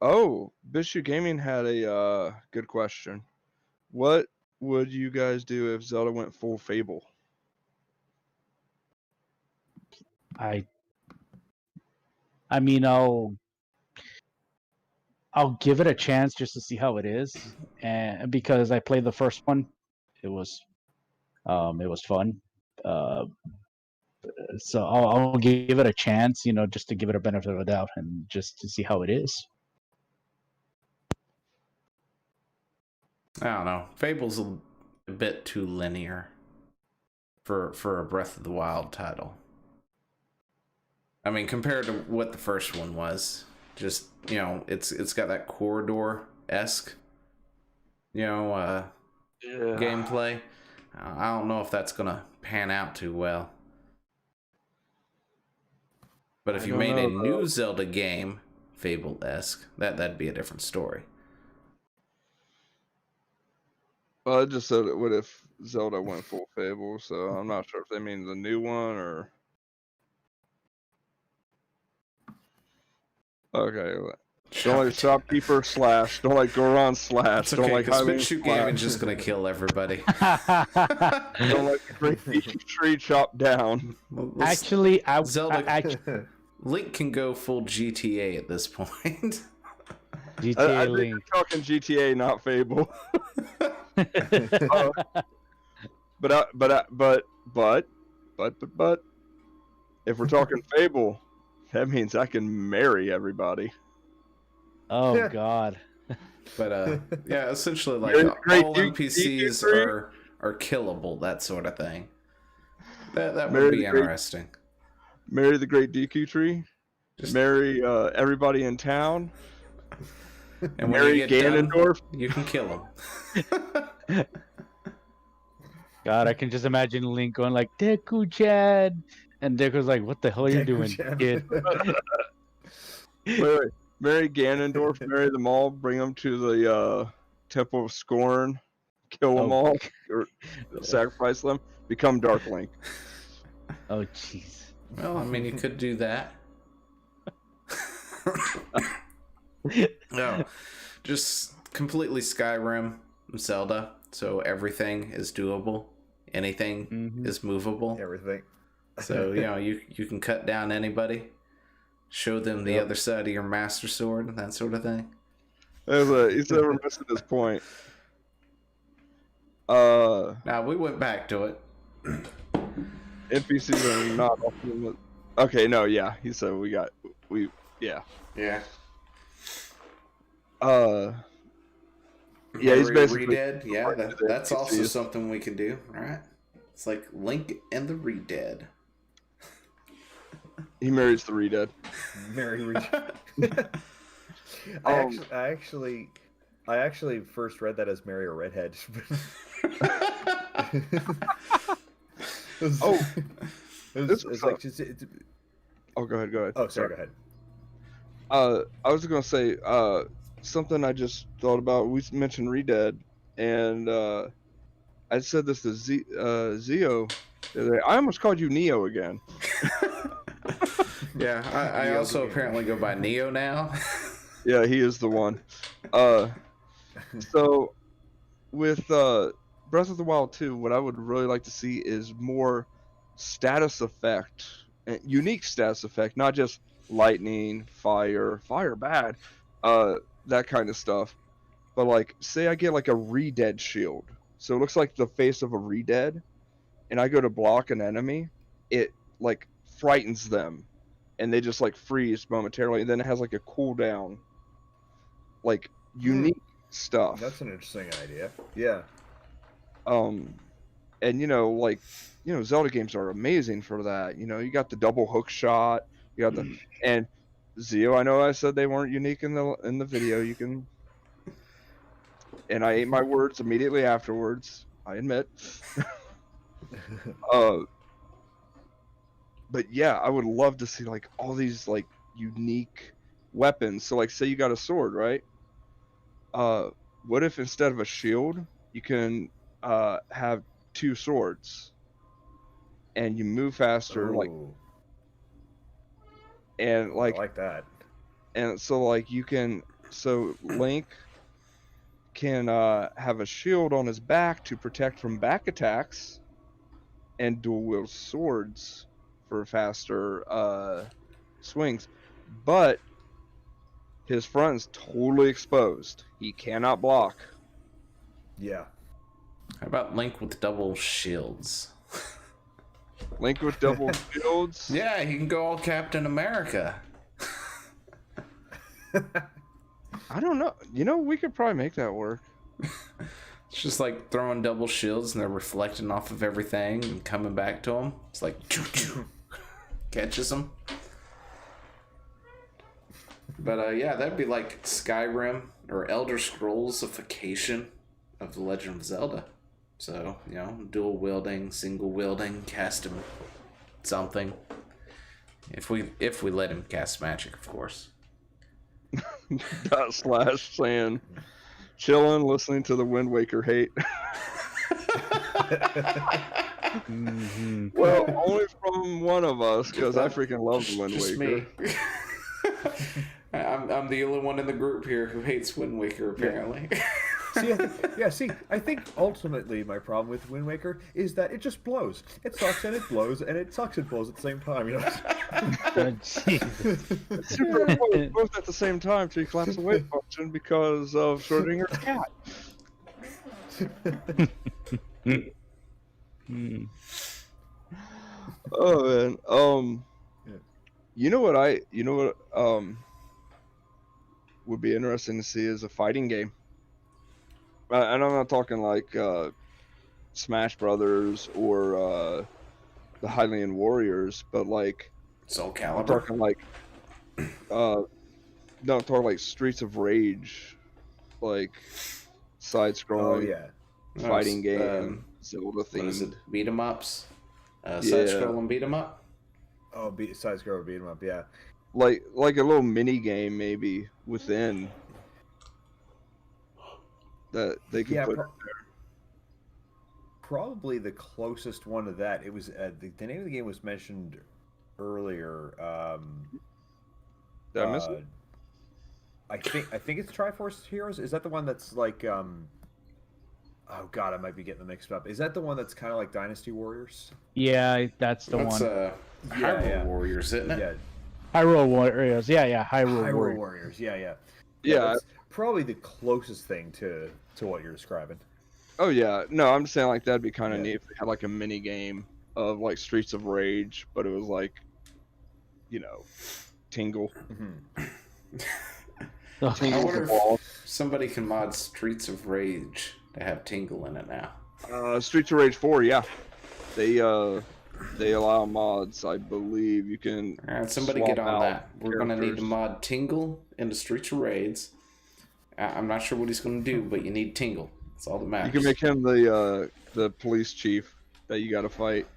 C: Oh, BitChute Gaming had a good question. What would you guys do if Zelda went full Fable?
D: I mean, I'll give it a chance just to see how it is, and because I played the first one, it was fun. So I'll give it a chance, just to give it a benefit of a doubt and just to see how it is.
A: I don't know. Fable's a bit too linear for a Breath of the Wild title. I mean, compared to what the first one was, just it's got that corridor-esque, gameplay. I don't know if that's gonna pan out too well. But if you made a new Zelda game, Fable-esque, that'd be a different story.
C: Well, I just said, what if Zelda went full Fable? So I'm not sure if they mean the new one or. Okay. Don't like Shopkeeper / don't like Goron /
A: It's
C: don't
A: okay,
C: like
A: because
C: Highway
A: BitChute Gaming's just gonna kill everybody.
C: don't like the great tree chopped down.
D: Actually,
A: Zelda, Link can go full GTA at this point.
D: GTA
C: I think
D: Link.
C: you're talking GTA, not Fable. But if we're talking Fable, that means I can marry everybody.
D: Oh God.
A: But yeah, essentially like
C: Great
A: all
C: Duke,
A: NPCs
C: DQ3?
A: are killable, that sort of thing. That
C: Marry
A: would be
C: the great-
A: interesting.
C: Marry the great DQ tree.
A: Just-
C: Marry everybody in town.
A: And when
C: Marry
A: you get
C: Ganondorf.
A: done, you can kill him.
D: God, I can just imagine Link going like Deku-chan, and Deku's like, "What the hell are you doing,
B: Deku-chan.
D: kid?"
C: Wait. Marry Ganondorf. Marry them all. Bring them to the Temple of Scorn. Kill them all. Or sacrifice them. Become Dark Link.
D: Oh jeez.
A: Well, I mean, you could do that. No, just completely Skyrim, Zelda, so everything is doable. Anything is movable.
B: Everything.
A: So, you know, you can cut down anybody, show them the other side of your Master Sword, and that sort of thing.
C: He's never missing his point.
A: Now, we went back to it.
C: NPCs are not often. Okay, no, yeah. He said yeah.
A: Yeah.
C: Yeah, he's basically
A: Re-Dead. Yeah, that's also
C: NPCs.
A: something we can do, right? It's like Link and the Re-Dead.
C: He marries the Re-Dead.
B: Mary Reach. I actually first read that as Mary a Redhead.
C: Oh,
B: it's like just.
C: Oh, go ahead.
B: Oh, sorry. Go ahead.
C: I was gonna say something I just thought about. We mentioned Re-Dead, and I said this to Zio the other day. I almost called you Neo again.
A: Yeah, I also apparently go by Neo now.
C: Yeah, he is the one. So with Breath of the Wild 2, what I would really like to see is more status effect, unique status effect, not just lightning, fire bad, that kind of stuff. But like, say I get like a Re-Dead shield, so it looks like the face of a Re-Dead, and I go to block an enemy, it like frightens them, and they just like freeze momentarily, and then it has like a cooldown, like unique stuff.
B: That's an interesting idea. Yeah.
C: And Zelda games are amazing for that. You got the double hook shot, you got the and Zio, I know I said they weren't unique in the video. You can, and I ate my words immediately afterwards, I admit. But yeah, I would love to see like all these like unique weapons. So like, say you got a sword, right? What if instead of a shield, you can have 2 swords, and you move faster,
B: Ooh,
C: and
B: I
C: like
B: like that.
C: and so like so Link can have a shield on his back to protect from back attacks, and dual wield swords for faster swings, but his front is totally exposed. He cannot block.
B: Yeah.
A: How about Link with double shields?
C: Link with double shields.
A: Yeah, he can go all Captain America.
C: I don't know. We could probably make that work.
A: It's just like throwing double shields and they're reflecting off of everything and coming back to him. It's like choo-choo. Catches him. But yeah, that'd be like Skyrim or Elder Scrollsification of The Legend of Zelda. So, dual wielding, single wielding, cast him something. If we let him cast magic, of course.
C: / saying chilling, listening to the Wind Waker hate.
D: Mhm.
C: Well, only from one of us, because I freaking love the Wind
A: Just
C: Waker.
A: me. I'm the only one in the group here who hates Wind Waker, apparently.
B: I think ultimately my problem with Wind Waker is that it just blows. It sucks and it blows, and it sucks and blows at the same time. You know.
D: Oh, Jesus.
C: It's super important both at the same time to collapse the wave function because of Schrodinger's cat.
D: Mm.
C: Oh man.
B: Yeah.
C: You know what would be interesting to see is a fighting game. And I'm not talking like Smash Brothers or the Hylian Warriors, but like
A: Soul
C: I'm
A: Calibur.
C: talking like no, I'm talking like Streets of Rage, like side-scrolling
B: Oh yeah.
C: fighting game, Zelda
A: What is
C: theme.
A: it? Beat 'em ups?
C: Yeah.
A: Side-scrolling beat 'em up?
B: Oh, side scroller beat 'em up. Yeah.
C: Like a little mini game maybe within that they could
B: Yeah.
C: put.
B: Probably the closest one to that. It was the name of the game was mentioned earlier.
C: Did I miss it?
B: I think it's Triforce Heroes. Is that the one that's like Oh god, I might be getting them mixed up. Is that the one that's kind of like Dynasty Warriors?
D: Yeah, that's the
A: That's
D: one.
A: Hyrule Warriors, isn't it?
B: Yeah.
D: Hyrule Warriors. Yeah, Hyrule
B: Hyrule
D: Warriors.
B: Warriors. Yeah.
C: Yeah.
B: That's probably the closest thing to what you're describing.
C: Oh yeah, no, I'm just saying like that'd be kind of
B: Yeah.
C: neat if they had like a mini game of like Streets of Rage, but it was like, Tingle.
B: Mm-hmm.
D: Oh,
A: I
C: Tingle
A: wonder
C: the ball.
A: if somebody can mod Streets of Rage to have Tingle in it now.
C: Streets of Rage 4, yeah, they allow mods. I believe you can.
A: All right, somebody
C: swap
A: get on
C: out
A: that. We're going to need to
C: characters.
A: mod Tingle into Streets of Rage. I'm not sure what he's going to do, but you need Tingle. That's all that matters.
C: You can make him the police chief that you got to fight.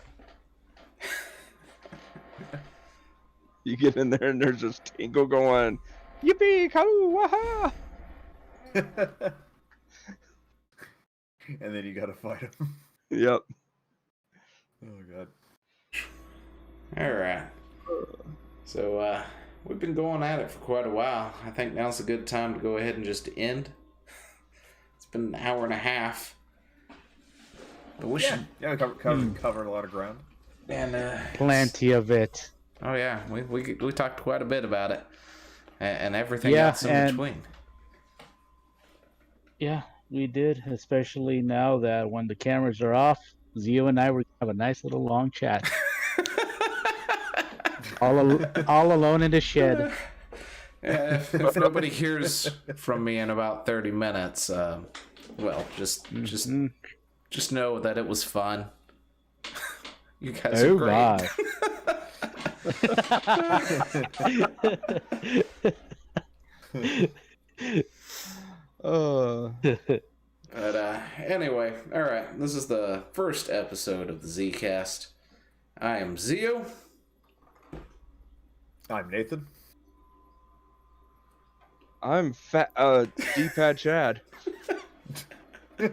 C: You get in there and there's just Tingle going, yippee, kahoo, waha!
B: And then you gotta fight him.
C: Yep.
B: Oh god.
A: All right. So we've been going at it for quite a while. I think now's a good time to go ahead and just end. It's been an hour and a half. But we should.
B: Yeah, we covered a lot of ground.
A: And
D: plenty of it.
A: oh yeah, we talked quite a bit about it, and everything
D: Yeah,
A: else in
D: and-
A: between.
D: Yeah, we did, especially now that when the cameras are off, Zio and I were gonna have a nice little long chat. all alone in the shed.
A: Yeah, if nobody hears from me in about 30 minutes, well, just know that it was fun. You guys are
D: Oh
A: great.
D: God.
A: But anyway, all right. This is the first episode of the ZCast. I am Zio.
B: I'm Nathan.
C: I'm D-pad Chad.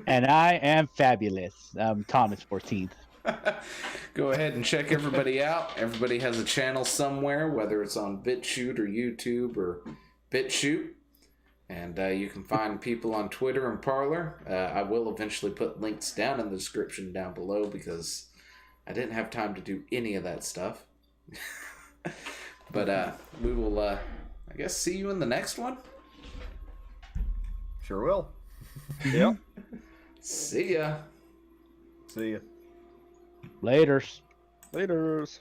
D: And I am fabulous. Thomas 14th.
A: Go ahead and check everybody out. Everybody has a channel somewhere, whether it's on BitChute or YouTube or BitChute. And you can find people on Twitter and Parler. I will eventually put links down in the description down below because I didn't have time to do any of that stuff. But we will, I guess, see you in the next one.
B: Sure will.
C: Yep.
A: See ya.
B: See ya.
D: Laters.
C: Laters.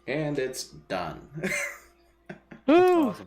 A: And it's done.
D: Woo!
B: Awesome.